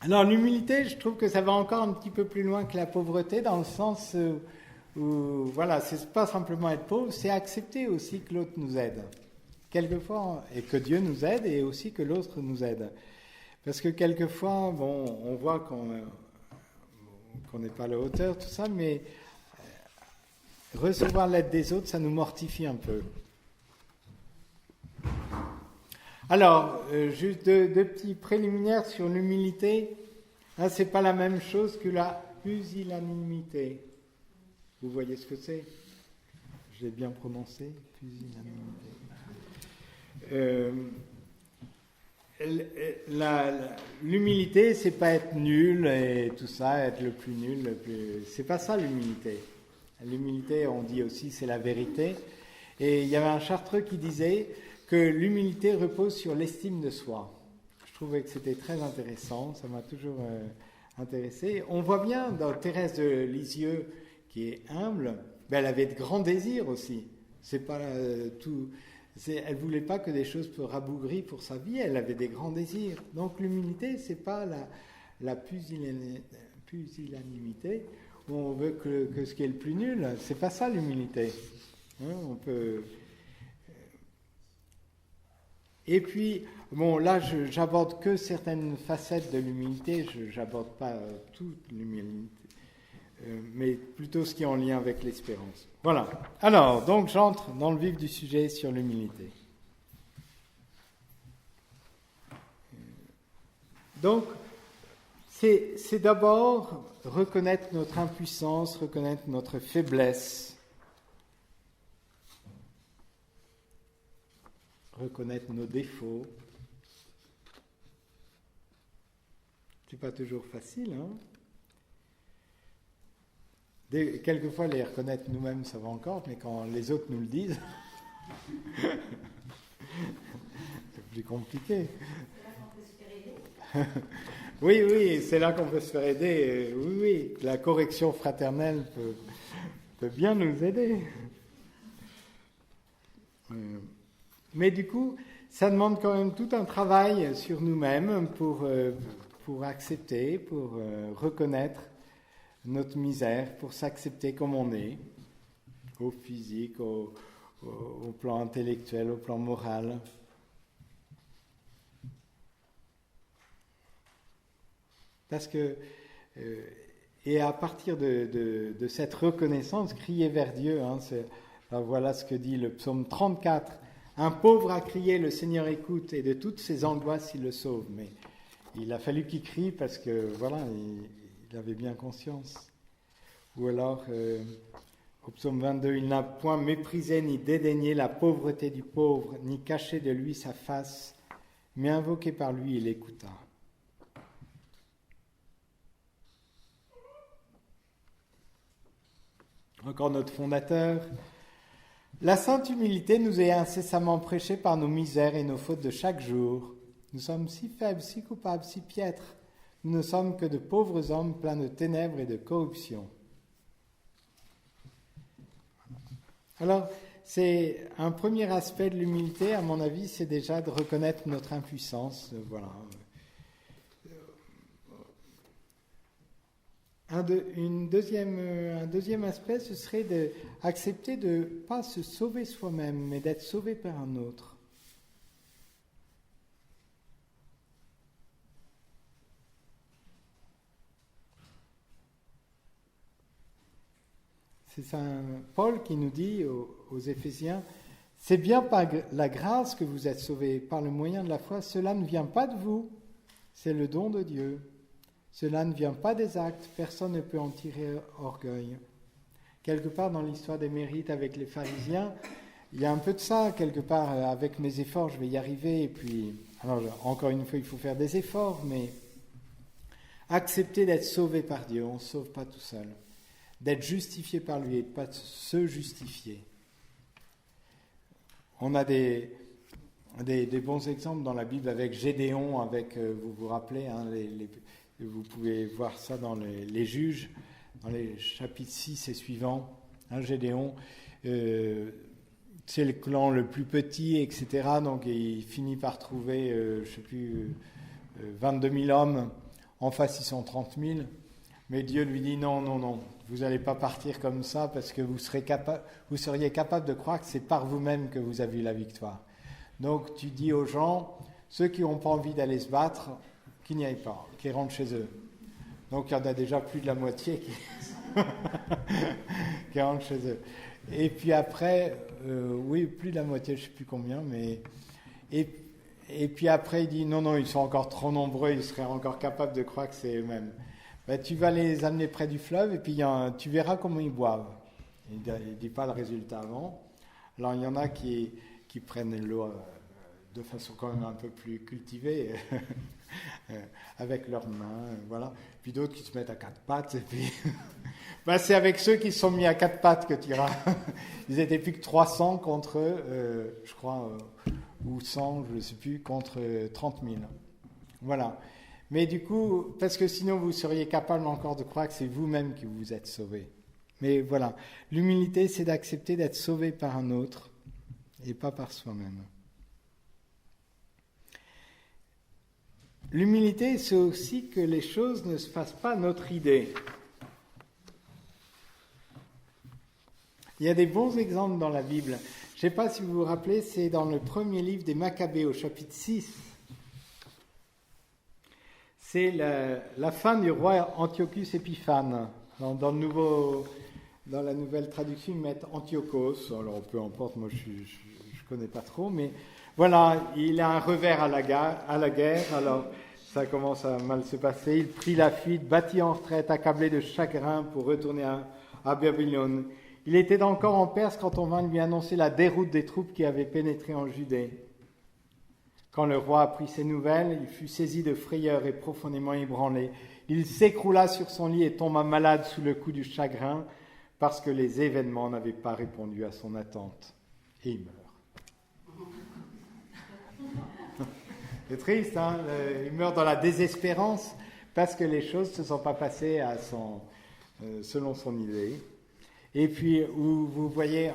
Alors l'humilité, je trouve que ça va encore un petit peu plus loin que la pauvreté, dans le sens où voilà, c'est pas simplement être pauvre, c'est accepter aussi que l'autre nous aide. Quelquefois, et que Dieu nous aide, et aussi que l'autre nous aide. Parce que quelquefois, bon, on voit qu'on n'est pas à la hauteur, tout ça, mais recevoir l'aide des autres, ça nous mortifie un peu. Alors, juste deux petits préliminaires sur l'humilité. Là, c'est pas la même chose que la pusillanimité. Vous voyez ce que c'est? Je l'ai bien prononcé, pusillanimité. L'humilité, c'est pas être nul et tout ça, être le plus nul, c'est pas ça l'humilité. L'humilité, on dit aussi, c'est la vérité. Et il y avait un chartreux qui disait que l'humilité repose sur l'estime de soi. Je trouvais que c'était très intéressant, ça m'a toujours intéressé. On voit bien dans Thérèse de Lisieux, qui est humble, elle avait de grands désirs aussi. C'est pas tout. Elle voulait pas que des choses rabougries pour sa vie, elle avait des grands désirs. Donc l'humilité, c'est pas la pusillanimité où on veut que ce qui est le plus nul. C'est pas ça l'humilité. On peut. Et puis, bon, là, j'aborde que certaines facettes de l'humilité. J'aborde pas toute l'humilité, mais plutôt ce qui est en lien avec l'espérance. Voilà. Alors, donc, j'entre dans le vif du sujet sur l'humilité. Donc, c'est d'abord reconnaître notre impuissance, reconnaître notre faiblesse, reconnaître nos défauts. C'est pas toujours facile. Hein. Quelquefois, les reconnaître nous-mêmes, ça va encore, mais quand les autres nous le disent, c'est plus compliqué. Oui, c'est là qu'on peut se faire aider. Oui, la correction fraternelle peut bien nous aider. Mais du coup, ça demande quand même tout un travail sur nous-mêmes pour accepter, pour reconnaître notre misère, pour s'accepter comme on est, au physique, au plan intellectuel, au plan moral. Parce que, et à partir de cette reconnaissance, crier vers Dieu, hein, voilà ce que dit le psaume 34. Un pauvre a crié, le Seigneur écoute, et de toutes ses angoisses, il le sauve. Mais il a fallu qu'il crie parce que, voilà, il avait bien conscience. Ou alors, au psaume 22, il n'a point méprisé ni dédaigné la pauvreté du pauvre, ni caché de lui sa face, mais invoqué par lui, il écouta. Encore notre fondateur. La sainte humilité nous est incessamment prêchée par nos misères et nos fautes de chaque jour. Nous sommes si faibles, si coupables, si piètres. Nous ne sommes que de pauvres hommes pleins de ténèbres et de corruption. Alors, c'est un premier aspect de l'humilité, à mon avis, c'est déjà de reconnaître notre impuissance. Voilà. Un deuxième aspect, ce serait d'accepter de ne pas se sauver soi-même, mais d'être sauvé par un autre. C'est Saint Paul qui nous dit aux Éphésiens, « C'est bien par la grâce que vous êtes sauvés, par le moyen de la foi. Cela ne vient pas de vous, c'est le don de Dieu. Cela ne vient pas des actes, personne ne peut en tirer orgueil. » Quelque part dans l'histoire des mérites avec les pharisiens, il y a un peu de ça, quelque part, avec mes efforts, je vais y arriver. Et puis, alors encore une fois, il faut faire des efforts, mais accepter d'être sauvé par Dieu, on ne se sauve pas tout seul. D'être justifié par lui et de ne pas se justifier. On a des bons exemples dans la Bible avec Gédéon, vous vous rappelez, hein, vous pouvez voir ça dans les Juges, dans les chapitres 6 et suivants. Hein, Gédéon, c'est le clan le plus petit, etc. Donc il finit par trouver, 22 000 hommes. En face, ils sont 30 000. Mais Dieu lui dit non, vous n'allez pas partir comme ça parce que vous seriez capable de croire que c'est par vous-même que vous avez eu la victoire. Donc tu dis aux gens, ceux qui n'ont pas envie d'aller se battre, qu'ils n'y aillent pas, qu'ils rentrent chez eux. Donc il y en a déjà plus de la moitié qui rentrent chez eux. Et puis après, oui, plus de la moitié, je ne sais plus combien, mais... Et puis après, il dit non, ils sont encore trop nombreux, ils seraient encore capables de croire que c'est eux-mêmes. Ben, tu vas les amener près du fleuve et puis tu verras comment ils boivent. Il ne dit pas le résultat avant. Alors il y en a qui prennent l'eau de façon quand même un peu plus cultivée, avec leurs mains, voilà. Puis d'autres qui se mettent à quatre pattes. Et puis ben, c'est avec ceux qui se sont mis à quatre pattes que tu iras. Ils étaient plus que 300 contre, je crois, ou 100, je ne sais plus, contre 30 000. Voilà. Mais du coup, parce que sinon vous seriez capable encore de croire que c'est vous-même qui vous êtes sauvé. Mais voilà, l'humilité, c'est d'accepter d'être sauvé par un autre et pas par soi-même. L'humilité, c'est aussi que les choses ne se fassent pas à notre idée. Il y a des bons exemples dans la Bible. Je ne sais pas si vous vous rappelez, c'est dans le premier livre des Maccabées, au chapitre 6. C'est la fin du roi Antiochus Épiphane. Dans la nouvelle traduction, ils mettent Antiochos. Alors, peu importe, moi je ne connais pas trop, mais voilà, il a un revers à la guerre. Alors, ça commence à mal se passer. Il prit la fuite, battit en retraite, accablé de chagrin pour retourner à Babylone. Il était encore en Perse quand on vint lui annoncer la déroute des troupes qui avaient pénétré en Judée. Quand le roi apprit ces nouvelles, il fut saisi de frayeur et profondément ébranlé. Il s'écroula sur son lit et tomba malade sous le coup du chagrin parce que les événements n'avaient pas répondu à son attente. Et il meurt. C'est triste, hein? Il meurt dans la désespérance parce que les choses ne se sont pas passées selon son idée. Et puis, vous voyez,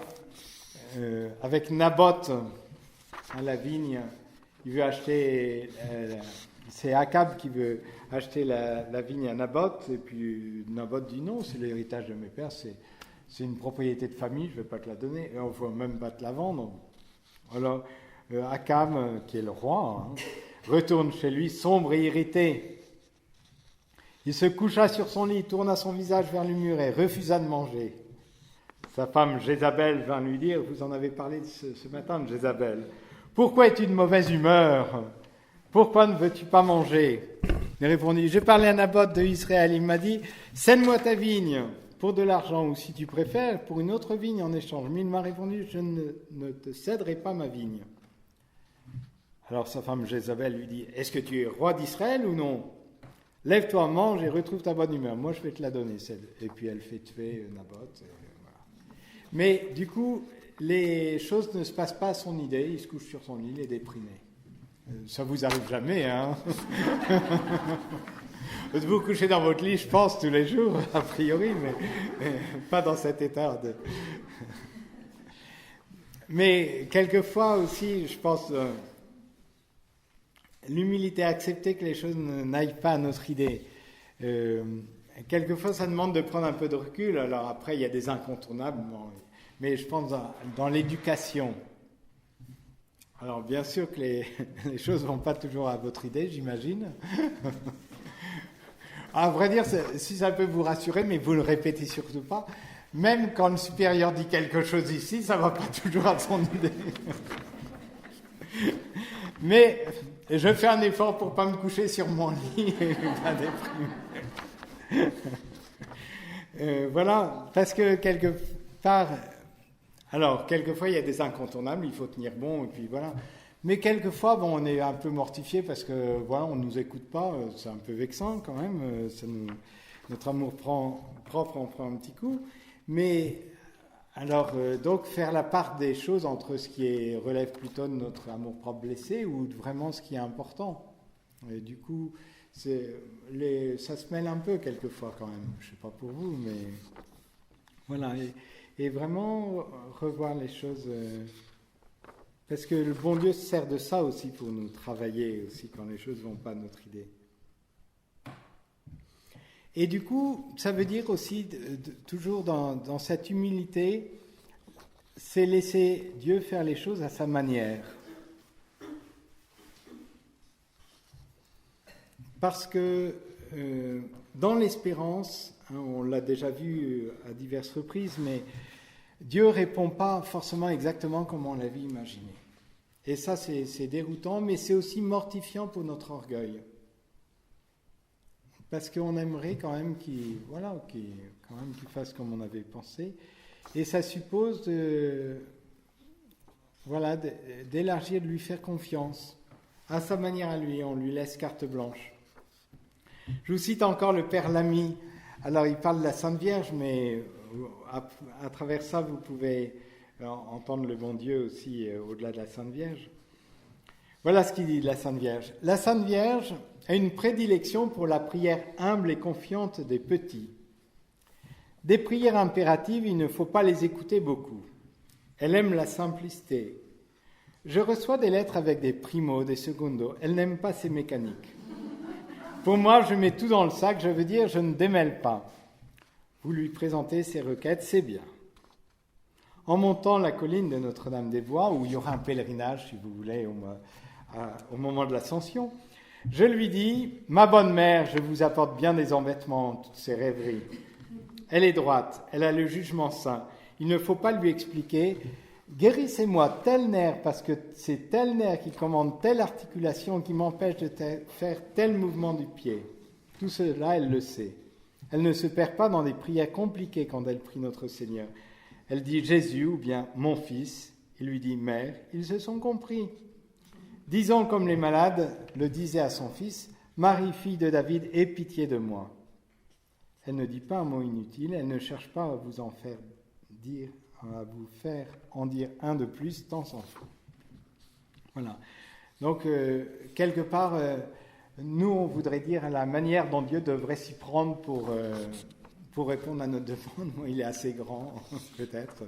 avec Naboth, à la vigne, il veut acheter, c'est Akab qui veut acheter la vigne à Naboth, et puis Naboth dit non, c'est l'héritage de mes pères, c'est une propriété de famille, je ne vais pas te la donner, et on ne va même pas te la vendre. Alors, Akab, qui est le roi, retourne chez lui, sombre et irrité. Il se coucha sur son lit, tourna son visage vers le mur et refusa de manger. Sa femme Jézabel vint lui dire, vous en avez parlé ce matin de Jézabel, pourquoi es-tu de mauvaise humeur? Pourquoi ne veux-tu pas manger? Il répondit, j'ai parlé à Naboth de Israël, il m'a dit, cède-moi ta vigne pour de l'argent, ou si tu préfères, pour une autre vigne en échange. Mais il m'a répondu, je ne te céderai pas ma vigne. Alors sa femme Jézabel lui dit, est-ce que tu es roi d'Israël ou non? Lève-toi, mange et retrouve ta bonne humeur. Moi, je vais te la donner. Et puis elle fait tuer Naboth. Voilà. Mais du coup, les choses ne se passent pas à son idée. Il se couche sur son lit, il est déprimé. Ça vous arrive jamais, hein? Vous couchez dans votre lit, je pense, tous les jours, a priori, mais pas dans cet état de... Mais quelquefois aussi, je pense, l'humilité, accepter que les choses n'aillent pas à notre idée. Quelquefois, ça demande de prendre un peu de recul. Alors après, il y a des incontournables, mais je pense dans l'éducation. Alors bien sûr que les choses ne vont pas toujours à votre idée, j'imagine. À vrai dire, si ça peut vous rassurer, mais vous ne le répétez surtout pas, même quand le supérieur dit quelque chose ici, ça ne va pas toujours à son idée. Mais je fais un effort pour ne pas me coucher sur mon lit et pas déprimer. Voilà, parce que quelque part... Alors, quelquefois, il y a des incontournables, il faut tenir bon, et puis voilà. Mais quelquefois, on est un peu mortifié parce que, voilà, on ne nous écoute pas, c'est un peu vexant quand même, notre amour propre en prend un petit coup. Mais, alors, donc, faire la part des choses entre ce qui relève plutôt de notre amour propre blessé ou vraiment ce qui est important. Et du coup, ça se mêle un peu quelquefois quand même. Je ne sais pas pour vous, mais voilà. Et vraiment revoir les choses, parce que le bon Dieu sert de ça aussi pour nous travailler aussi quand les choses ne vont pas à notre idée. Et du coup, ça veut dire aussi, toujours dans cette humilité, c'est laisser Dieu faire les choses à sa manière. Parce que dans l'espérance, on l'a déjà vu à diverses reprises, mais Dieu ne répond pas forcément exactement comme on l'avait imaginé. Et ça, c'est déroutant, mais c'est aussi mortifiant pour notre orgueil. Parce qu'on aimerait quand même qu'il fasse comme on avait pensé. Et ça suppose d'élargir, de lui faire confiance. À sa manière à lui, on lui laisse carte blanche. Je vous cite encore le Père Lamy. Alors, il parle de la Sainte Vierge, mais à travers ça, vous pouvez entendre le bon Dieu aussi au-delà de la Sainte Vierge. Voilà ce qu'il dit de la Sainte Vierge. La Sainte Vierge a une prédilection pour la prière humble et confiante des petits. Des prières impératives, il ne faut pas les écouter beaucoup. Elle aime la simplicité. Je reçois des lettres avec des primos, des secondos. Elle n'aime pas ces mécaniques. Pour moi, je mets tout dans le sac, je veux dire, je ne démêle pas. Vous lui présentez ses requêtes, c'est bien. En montant la colline de Notre-Dame-des-Bois, où il y aura un pèlerinage, si vous voulez, au moment de l'Ascension, je lui dis, ma bonne mère, je vous apporte bien des embêtements, toutes ces rêveries. Elle est droite, elle a le jugement saint. Il ne faut pas lui expliquer, guérissez-moi tel nerf, parce que c'est tel nerf qui commande telle articulation qui m'empêche de faire tel mouvement du pied. Tout cela, elle le sait. Elle ne se perd pas dans des prières compliquées quand elle prie notre Seigneur. Elle dit Jésus ou bien mon fils. Il lui dit Mère. Ils se sont compris. Disons comme les malades le disaient à son fils, Marie, fille de David, aie pitié de moi. Elle ne dit pas un mot inutile, elle ne cherche pas à vous faire en dire un de plus, tant s'en fout. Voilà. Donc, quelque part, nous, on voudrait dire la manière dont Dieu devrait s'y prendre pour répondre à notre demande. Bon, il est assez grand, peut-être.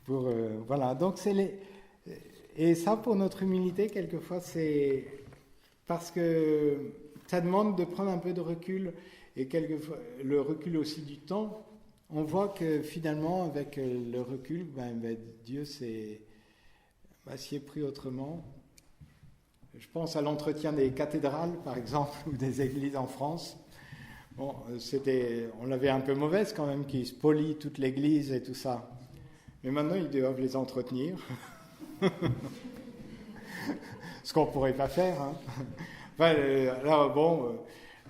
Voilà. Donc, et ça, pour notre humilité, quelquefois, c'est parce que ça demande de prendre un peu de recul, et quelquefois le recul aussi du temps. On voit que finalement, avec le recul, Dieu s'y est pris autrement. Je pense à l'entretien des cathédrales, par exemple, ou des églises en France. Bon, on l'avait un peu mauvaise quand même, qu'ils spolient toute l'église et tout ça. Mais maintenant, ils doivent les entretenir. Ce qu'on ne pourrait pas faire. Hein. Alors bon,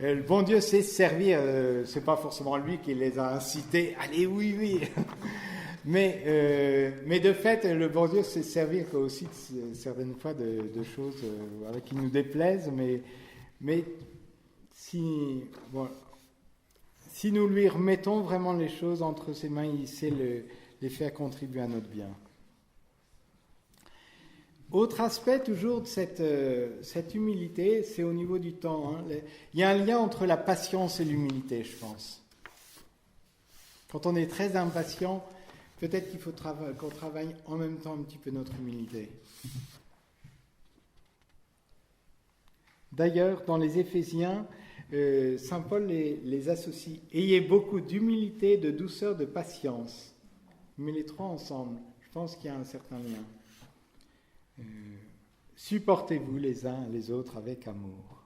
le bon Dieu sait se servir. C'est pas forcément lui qui les a incités. Allez, oui. mais de fait, le bon Dieu sait se servir aussi certaines fois de choses qui nous déplaisent. Mais si nous lui remettons vraiment les choses entre ses mains, il sait les faire contribuer à notre bien. Autre aspect toujours de cette humilité, c'est au niveau du temps. Hein. Il y a un lien entre la patience et l'humilité, je pense. Quand on est très impatient, peut-être qu'il faut qu'on travaille en même temps un petit peu notre humilité. D'ailleurs, dans les Éphésiens, Saint Paul les associe. Ayez beaucoup d'humilité, de douceur, de patience. Mais les trois ensemble, je pense qu'il y a un certain lien. Supportez-vous les uns les autres avec amour.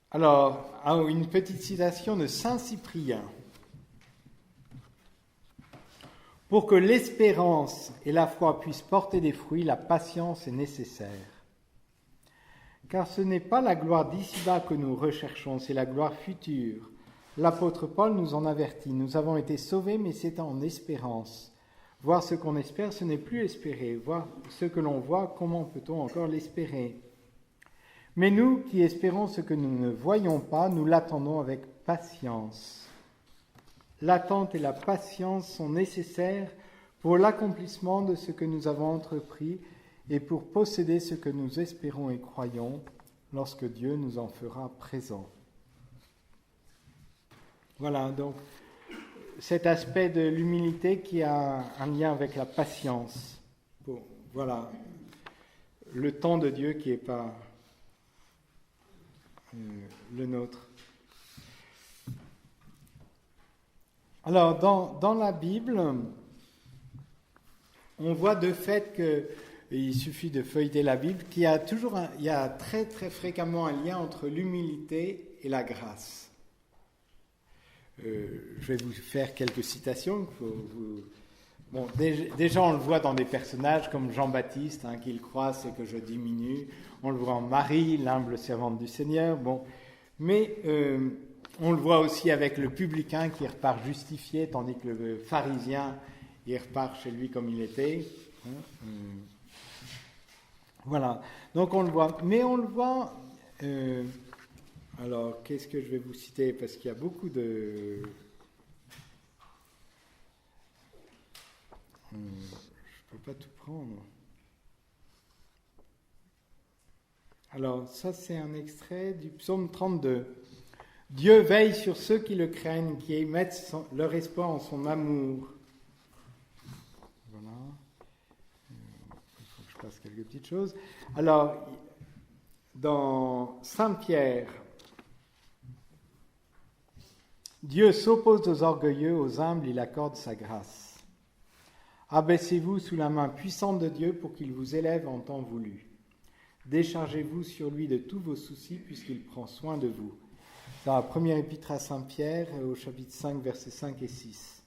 Alors, une petite citation de Saint Cyprien. Pour que l'espérance et la foi puissent porter des fruits, la patience est nécessaire. Car ce n'est pas la gloire d'ici-bas que nous recherchons, c'est la gloire future. L'apôtre Paul nous en avertit. Nous avons été sauvés, mais c'est en espérance. Voir ce qu'on espère, ce n'est plus espérer. Voir ce que l'on voit, comment peut-on encore l'espérer ? Mais nous qui espérons ce que nous ne voyons pas, nous l'attendons avec patience. L'attente et la patience sont nécessaires pour l'accomplissement de ce que nous avons entrepris et pour posséder ce que nous espérons et croyons lorsque Dieu nous en fera présent. Voilà, donc cet aspect de l'humilité qui a un lien avec la patience. Bon, voilà, le temps de Dieu qui n'est pas le nôtre. Alors, dans la Bible, on voit de fait qu'il suffit de feuilleter la Bible, qu'il y a très très fréquemment un lien entre l'humilité et la grâce. Je vais vous faire quelques citations. Bon, déjà, on le voit dans des personnages comme Jean-Baptiste, qu'il croisse et que je diminue. On le voit en Marie, l'humble servante du Seigneur. Bon, mais on le voit aussi avec le publicain qui repart justifié, tandis que le pharisien, il repart chez lui comme il était. Voilà. Donc on le voit. Mais on le voit... alors, qu'est-ce que je vais vous citer ? Parce qu'il y a beaucoup de... je ne peux pas tout prendre. Alors, ça, c'est un extrait du psaume 32. « Dieu veille sur ceux qui le craignent, qui émettent leur espoir en son amour. » Voilà. Il faut que je passe quelques petites choses. Alors, dans Saint Pierre, Dieu s'oppose aux orgueilleux, aux humbles, il accorde sa grâce. Abaissez-vous sous la main puissante de Dieu pour qu'il vous élève en temps voulu. Déchargez-vous sur lui de tous vos soucis puisqu'il prend soin de vous. Dans la première épître à Saint Pierre, au chapitre 5, versets 5 et 6.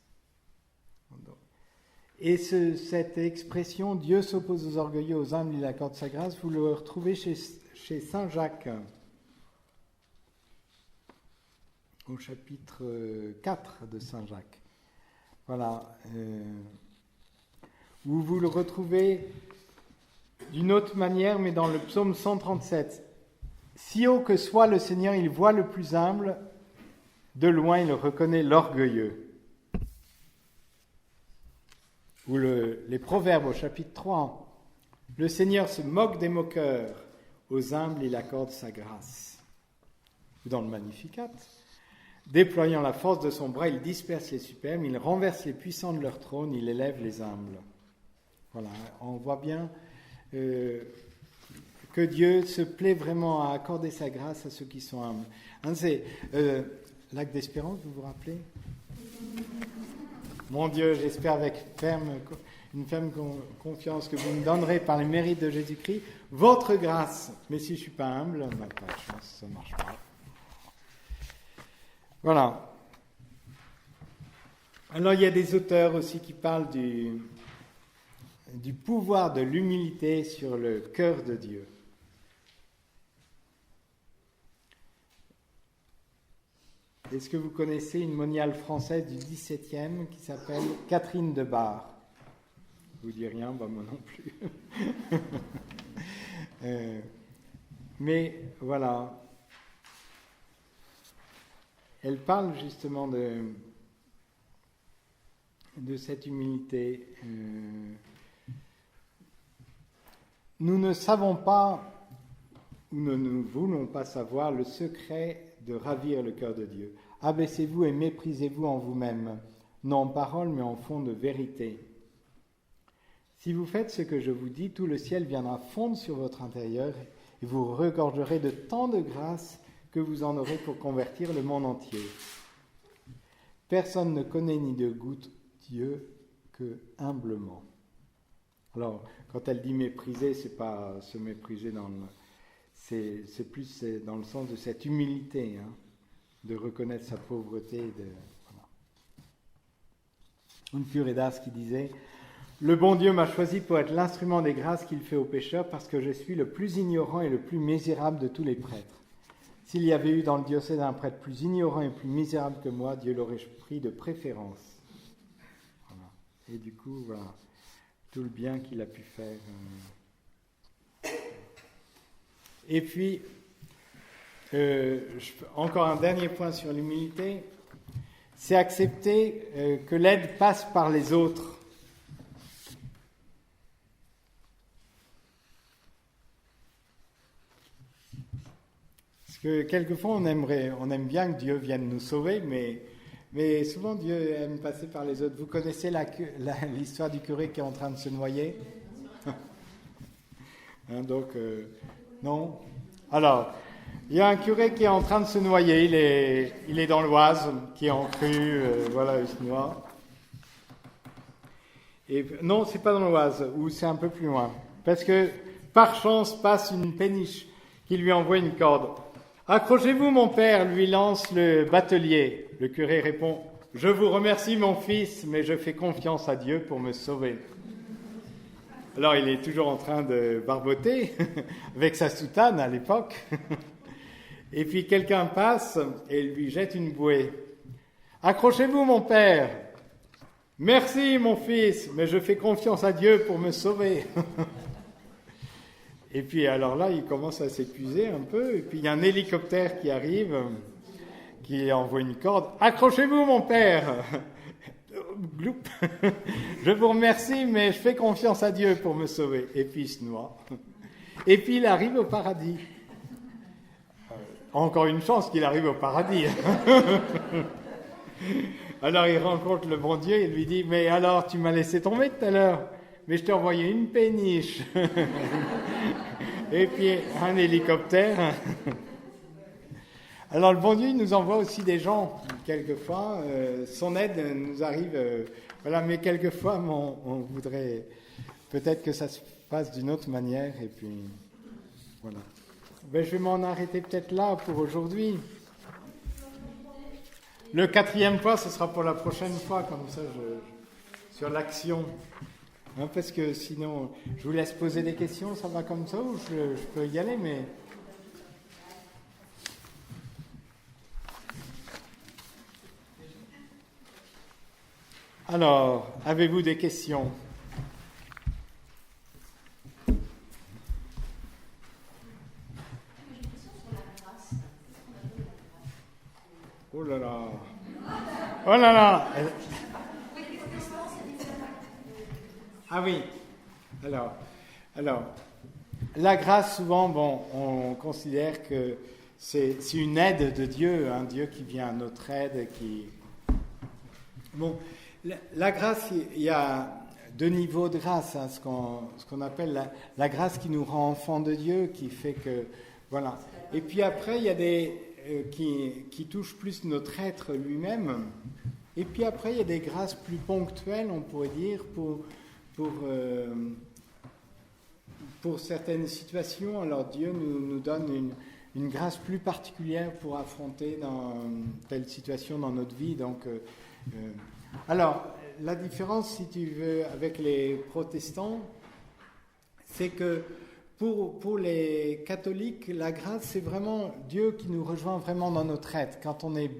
Et cette expression, Dieu s'oppose aux orgueilleux, aux humbles, il accorde sa grâce, vous le retrouvez chez Saint Jacques, au chapitre 4 de Saint Jacques. Voilà. ou vous le retrouvez d'une autre manière, mais dans le psaume 137. Si haut que soit le Seigneur, il voit le plus humble, de loin il reconnaît l'orgueilleux. Ou les Proverbes au chapitre 3. Le Seigneur se moque des moqueurs, aux humbles il accorde sa grâce. Ou dans le Magnificat. Déployant la force de son bras, il disperse les superbes, il renverse les puissants de leur trône, il élève les humbles. Voilà, on voit bien que Dieu se plaît vraiment à accorder sa grâce à ceux qui sont humbles. Hein, c'est l'acte d'espérance, vous vous rappelez ? Mon Dieu, j'espère avec une ferme confiance que vous me donnerez par les mérites de Jésus-Christ votre grâce. Mais si je ne suis pas humble, pas de chance, ça ne marche pas. Voilà. Alors, il y a des auteurs aussi qui parlent du pouvoir de l'humilité sur le cœur de Dieu. Est-ce que vous connaissez une moniale française du XVIIe qui s'appelle Catherine de Bar ? Je vous dis rien, moi non plus. Mais voilà. Elle parle justement de cette humilité. Nous ne savons pas, ou nous ne voulons pas savoir, le secret de ravir le cœur de Dieu. Abaissez-vous et méprisez-vous en vous-même, non en parole, mais en fond de vérité. Si vous faites ce que je vous dis, tout le ciel viendra fondre sur votre intérieur et vous regorgerez de tant de grâce que vous en aurez pour convertir le monde entier. Personne ne connaît ni ne goûte Dieu que humblement. Alors, quand elle dit mépriser, c'est pas se mépriser c'est plus dans le sens de cette humilité, hein, de reconnaître sa pauvreté. Voilà. Une curé d'Ars qui disait « Le bon Dieu m'a choisi pour être l'instrument des grâces qu'il fait aux pécheurs parce que je suis le plus ignorant et le plus misérable de tous les prêtres. S'il y avait eu dans le diocèse un prêtre plus ignorant et plus misérable que moi, Dieu l'aurait pris de préférence. » Voilà. Et du coup, voilà, tout le bien qu'il a pu faire. Et puis, encore un dernier point sur l'humilité, c'est accepter que l'aide passe par les autres. Parce que quelquefois on aime bien que Dieu vienne nous sauver, mais souvent Dieu aime passer par les autres. Vous connaissez l'histoire du curé qui est en train de se noyer ? Hein, donc, non ? Alors, il y a un curé qui est en train de se noyer, il est dans l'Oise, qui est en crue, voilà, il se noie. Et, non, c'est pas dans l'Oise, ou c'est un peu plus loin. Parce que, par chance, passe une péniche qui lui envoie une corde. « Accrochez-vous, mon père » lui lance le batelier. Le curé répond « Je vous remercie, mon fils, mais je fais confiance à Dieu pour me sauver. » Alors, il est toujours en train de barboter, avec sa soutane à l'époque. Et puis, quelqu'un passe et lui jette une bouée. « Accrochez-vous, mon père !»« Merci, mon fils, mais je fais confiance à Dieu pour me sauver. » Et puis, alors là, il commence à s'épuiser un peu. Et puis, il y a un hélicoptère qui arrive, qui envoie une corde. « Accrochez-vous, mon père !» Gloup. Je vous remercie, mais je fais confiance à Dieu pour me sauver. Et puis il se noie. Et puis il arrive au paradis. Encore une chance qu'il arrive au paradis. Alors il rencontre le bon Dieu et lui dit « Mais alors, tu m'as laissé tomber tout à l'heure, mais je t'ai envoyé une péniche. » Et puis un hélicoptère. Alors le bon Dieu il nous envoie aussi des gens, quelquefois, son aide nous arrive, voilà, mais quelquefois on voudrait peut-être que ça se passe d'une autre manière, et puis voilà. Ben, je vais m'en arrêter peut-être là pour aujourd'hui. Le 4e point, ce sera pour la prochaine fois, comme ça, sur l'action. Hein, parce que sinon, je vous laisse poser des questions, ça va comme ça, ou je peux y aller, mais... Alors, avez-vous des questions ? là là. Ah oui. Alors, la grâce, souvent, on considère que c'est une aide de Dieu, un Dieu qui vient à notre aide, qui... Bon, la grâce, il y a deux niveaux de grâce, hein, ce qu'on appelle la grâce qui nous rend enfants de Dieu, qui fait que... Voilà. Et puis après, il y a des... qui touchent plus notre être lui-même. Et puis après, il y a des grâces plus ponctuelles, on pourrait dire, pour certaines situations. Alors Dieu nous donne une grâce plus particulière pour affronter dans telle situation dans notre vie. Donc, alors, la différence, si tu veux, avec les protestants, c'est que pour les catholiques, la grâce, c'est vraiment Dieu qui nous rejoint vraiment dans notre être. Quand on est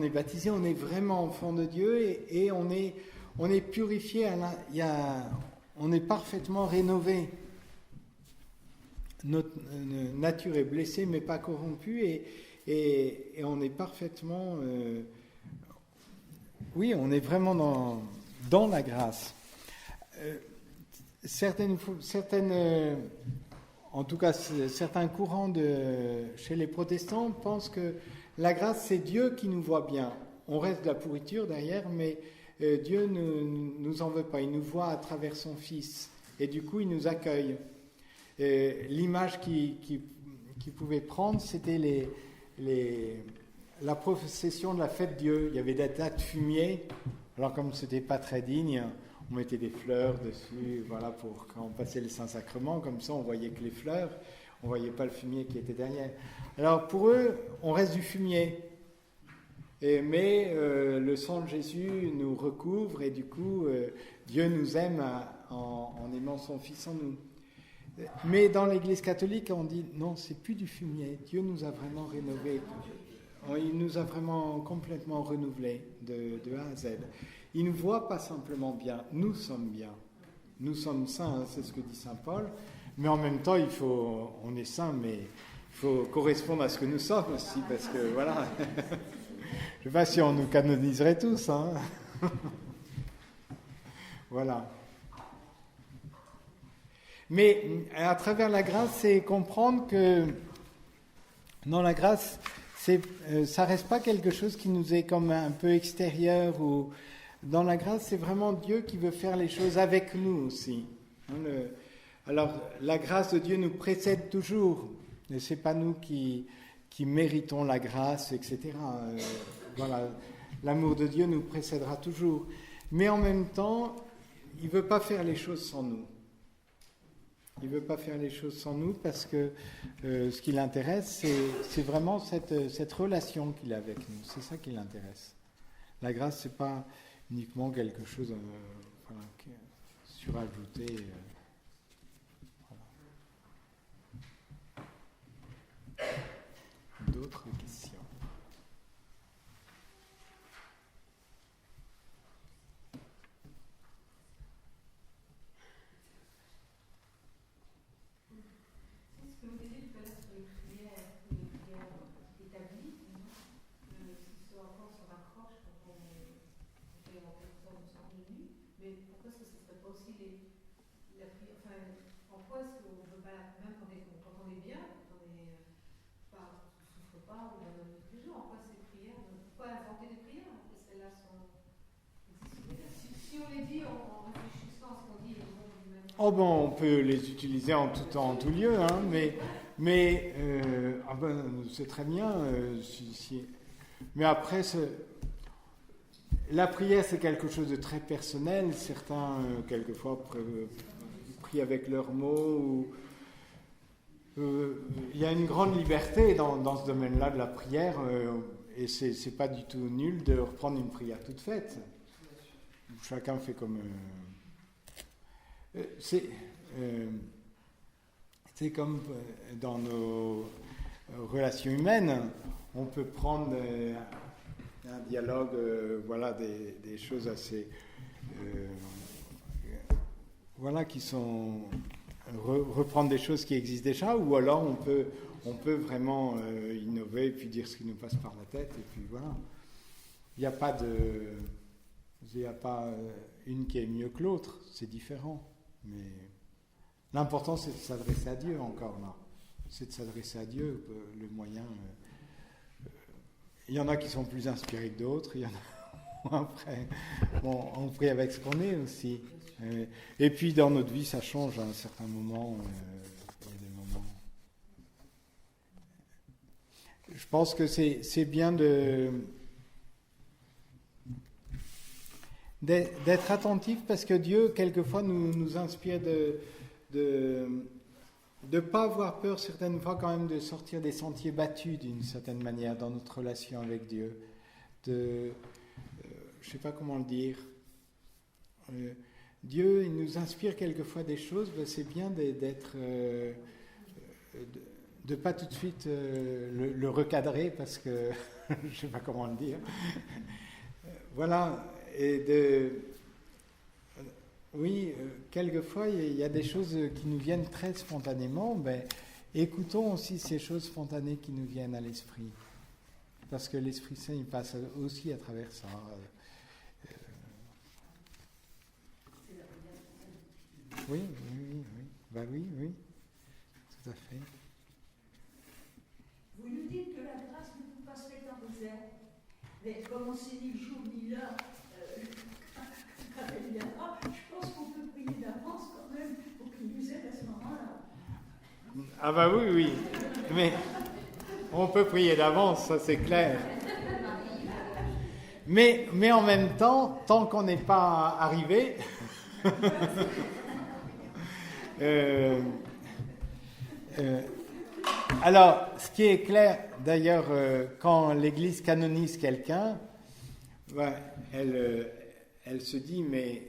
baptisé, on est vraiment enfant de Dieu et on est purifié, on est parfaitement rénové. Notre nature est blessée mais pas corrompue et on est parfaitement... oui, on est vraiment dans la grâce. En tout cas, certains courants chez les protestants pensent que la grâce, c'est Dieu qui nous voit bien. On reste de la pourriture derrière, mais Dieu ne nous en veut pas. Il nous voit à travers son Fils. Et du coup, il nous accueille. L'image qu'il pouvait prendre, c'était la procession de la fête Dieu. Il y avait des tas de fumier. Alors, comme ce n'était pas très digne, on mettait des fleurs dessus, voilà, pour quand on passait le Saint-Sacrement. Comme ça, on voyait que les fleurs, on ne voyait pas le fumier qui était derrière. Alors, pour eux, on reste du fumier. Mais le sang de Jésus nous recouvre et du coup, Dieu nous aime en aimant son Fils en nous. Mais dans l'Église catholique, on dit non, c'est plus du fumier. Dieu nous a vraiment rénovés. Il nous a vraiment complètement renouvelés de A à Z. Il ne nous voit pas simplement bien, nous sommes bien. Nous sommes saints, hein, c'est ce que dit saint Paul. Mais en même temps, on est saints, mais il faut correspondre à ce que nous sommes aussi, parce que voilà. Je ne sais pas si on nous canoniserait tous. Hein. Voilà. Mais à travers la grâce, c'est comprendre que dans la grâce, ça ne reste pas quelque chose qui nous est comme un peu extérieur. Ou dans la grâce, c'est vraiment Dieu qui veut faire les choses avec nous aussi. Alors, la grâce de Dieu nous précède toujours. Et ce n'est pas nous qui méritons la grâce, etc. Voilà, l'amour de Dieu nous précédera toujours. Mais en même temps, il ne veut pas faire les choses sans nous. Il ne veut pas faire les choses sans nous parce que ce qui l'intéresse, c'est vraiment cette relation qu'il a avec nous. C'est ça qui l'intéresse. La grâce, ce n'est pas uniquement quelque chose surajouté. Voilà. D'autres questions? Oh bon, on peut les utiliser en tout temps, en tout lieu, hein, mais c'est très bien. Mais après, la prière, c'est quelque chose de très personnel. Certains, quelquefois, prient avec leurs mots. Il y a une grande liberté dans ce domaine-là de la prière, et c'est pas du tout nul de reprendre une prière toute faite. Chacun fait comme... c'est comme dans nos relations humaines, on peut prendre un dialogue, voilà, des choses assez, voilà, qui sont reprendre des choses qui existent déjà, ou alors on peut vraiment innover et puis dire ce qui nous passe par la tête et puis voilà. il n'y a pas une qui est mieux que l'autre, c'est différent. Mais l'important, c'est de s'adresser à Dieu encore là. C'est de s'adresser à Dieu, le moyen. Il y en a qui sont plus inspirés que d'autres, il y en a moins après. Bon, on prie avec ce qu'on est aussi. Et puis dans notre vie, ça change à un certain moment. Il y a des moments. Je pense que c'est bien d'être attentif parce que Dieu, quelquefois, nous inspire de ne pas avoir peur, certaines fois, quand même, de sortir des sentiers battus d'une certaine manière dans notre relation avec Dieu. Je ne sais pas comment le dire. Dieu, il nous inspire quelquefois des choses, ben c'est bien d'être. De pas tout de suite le recadrer parce que je ne sais pas comment le dire. Voilà. Et oui, quelquefois, il y a des choses qui nous viennent très spontanément. Ben, écoutons aussi ces choses spontanées qui nous viennent à l'esprit. Parce que l'Esprit Saint, il passe aussi à travers ça. Oui. Ben oui, tout à fait. Vous nous dites que la grâce ne vous passerait qu'un rosaire. Mais comme on sait ni le jour ni l'heure, quand elle viendra, je pense qu'on peut prier d'avance quand même pour qu'il nous aide à ce moment-là. Ah bah oui. Mais on peut prier d'avance, ça c'est clair. Mais en même temps, tant qu'on n'est pas arrivé... alors, ce qui est clair, d'ailleurs, quand l'Église canonise quelqu'un, elle se dit, mais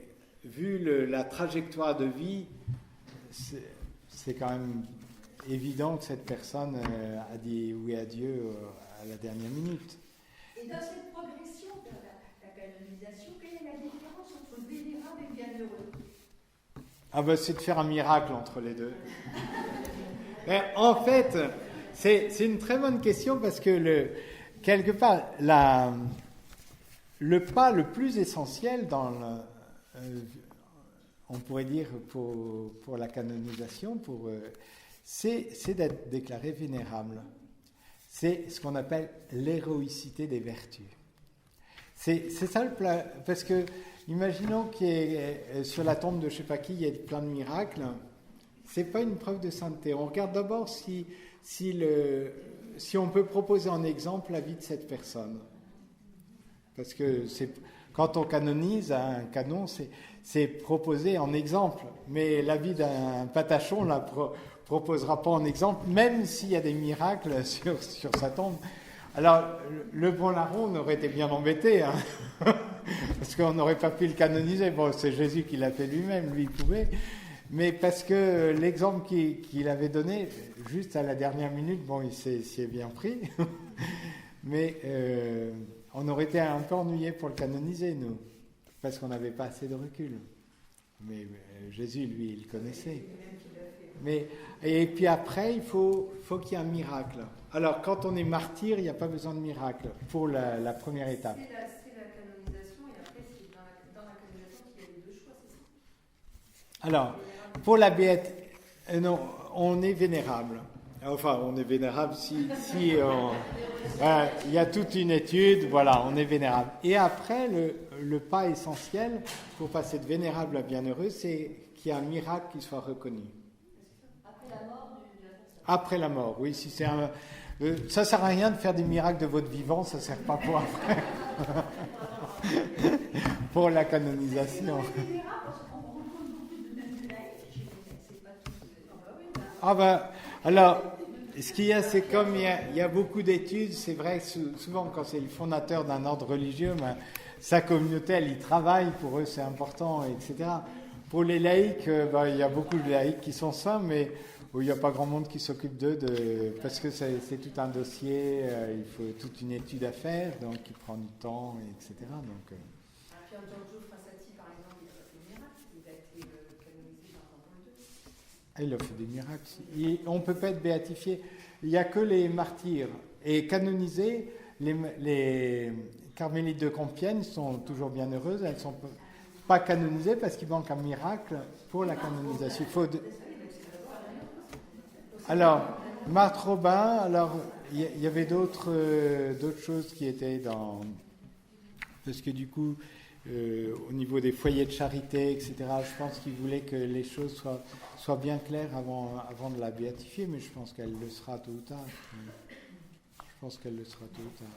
vu la trajectoire de vie, c'est quand même évident que cette personne a dit oui à Dieu à la dernière minute. Et dans cette progression de la canonisation, quelle est la différence entre vénérable et bienheureux? Ah ben, c'est de faire un miracle entre les deux. Et en fait, c'est une très bonne question parce que quelque part, le pas le plus essentiel on pourrait dire pour la canonisation, c'est d'être déclaré vénérable. C'est ce qu'on appelle l'héroïcité des vertus. C'est ça le plat, parce que imaginons qu'il y ait sur la tombe de je ne sais pas qui, il y ait plein de miracles. C'est pas une preuve de sainteté. On regarde d'abord si on peut proposer en exemple la vie de cette personne. Parce que quand on canonise un canon, c'est proposé en exemple. Mais la vie d'un patachon, on ne la proposera pas en exemple, même s'il y a des miracles sur sa tombe. Alors, le bon larron, on aurait été bien embêté, hein, parce qu'on n'aurait pas pu le canoniser. Bon, c'est Jésus qui l'a fait lui-même, lui il pouvait. Mais parce que l'exemple qu'il avait donné, juste à la dernière minute, bon, il s'y est bien pris. Mais on aurait été un peu ennuyés pour le canoniser, nous, parce qu'on n'avait pas assez de recul. Mais Jésus, lui, il connaissait. Et puis après, il faut qu'il y ait un miracle. Alors, quand on est martyr, il n'y a pas besoin de miracle pour la première étape. C'est la canonisation, et après, c'est dans la canonisation qu'il y a les deux choix, c'est ça? Alors, pour la béatitude, non, on est vénérable. Enfin, on est vénérable si il y a toute une étude, voilà, on est vénérable. Et après, le pas essentiel pour passer de vénérable à bienheureux, c'est qu'il y a un miracle qui soit reconnu. Après la mort de la personne. Après la mort, oui. Si c'est ça sert à rien de faire des miracles de votre vivant, ça sert pas pour après. Pour la canonisation. Ah ben, alors, ce qu'il y a, c'est comme il y a beaucoup d'études, c'est vrai, souvent quand c'est le fondateur d'un ordre religieux, ben, sa communauté, elle y travaille, pour eux c'est important, etc. Pour les laïcs, ben, il y a beaucoup de laïcs qui sont saints, mais où il n'y a pas grand monde qui s'occupe d'eux, parce que c'est tout un dossier, il faut toute une étude à faire, donc il prend du temps, etc. Donc, Pierre Giorgio Frassati, par exemple, il a fait des miracles, il a été canonisé par Jean-Paul II. Il a fait des miracles. On ne peut pas être béatifié. Il n'y a que les martyrs. Et canonisés, les carmélites de Compiègne sont toujours bien heureuses. Elles ne sont pas canonisées parce qu'il manque un miracle pour la canonisation. Alors, Marthe Robin, alors il y avait d'autres choses qui étaient dans... Parce que du coup, au niveau des foyers de charité, etc., je pense qu'il voulait que les choses soient bien claires avant de la béatifier, mais je pense qu'elle le sera tôt ou tard. Je pense qu'elle le sera tôt ou tard.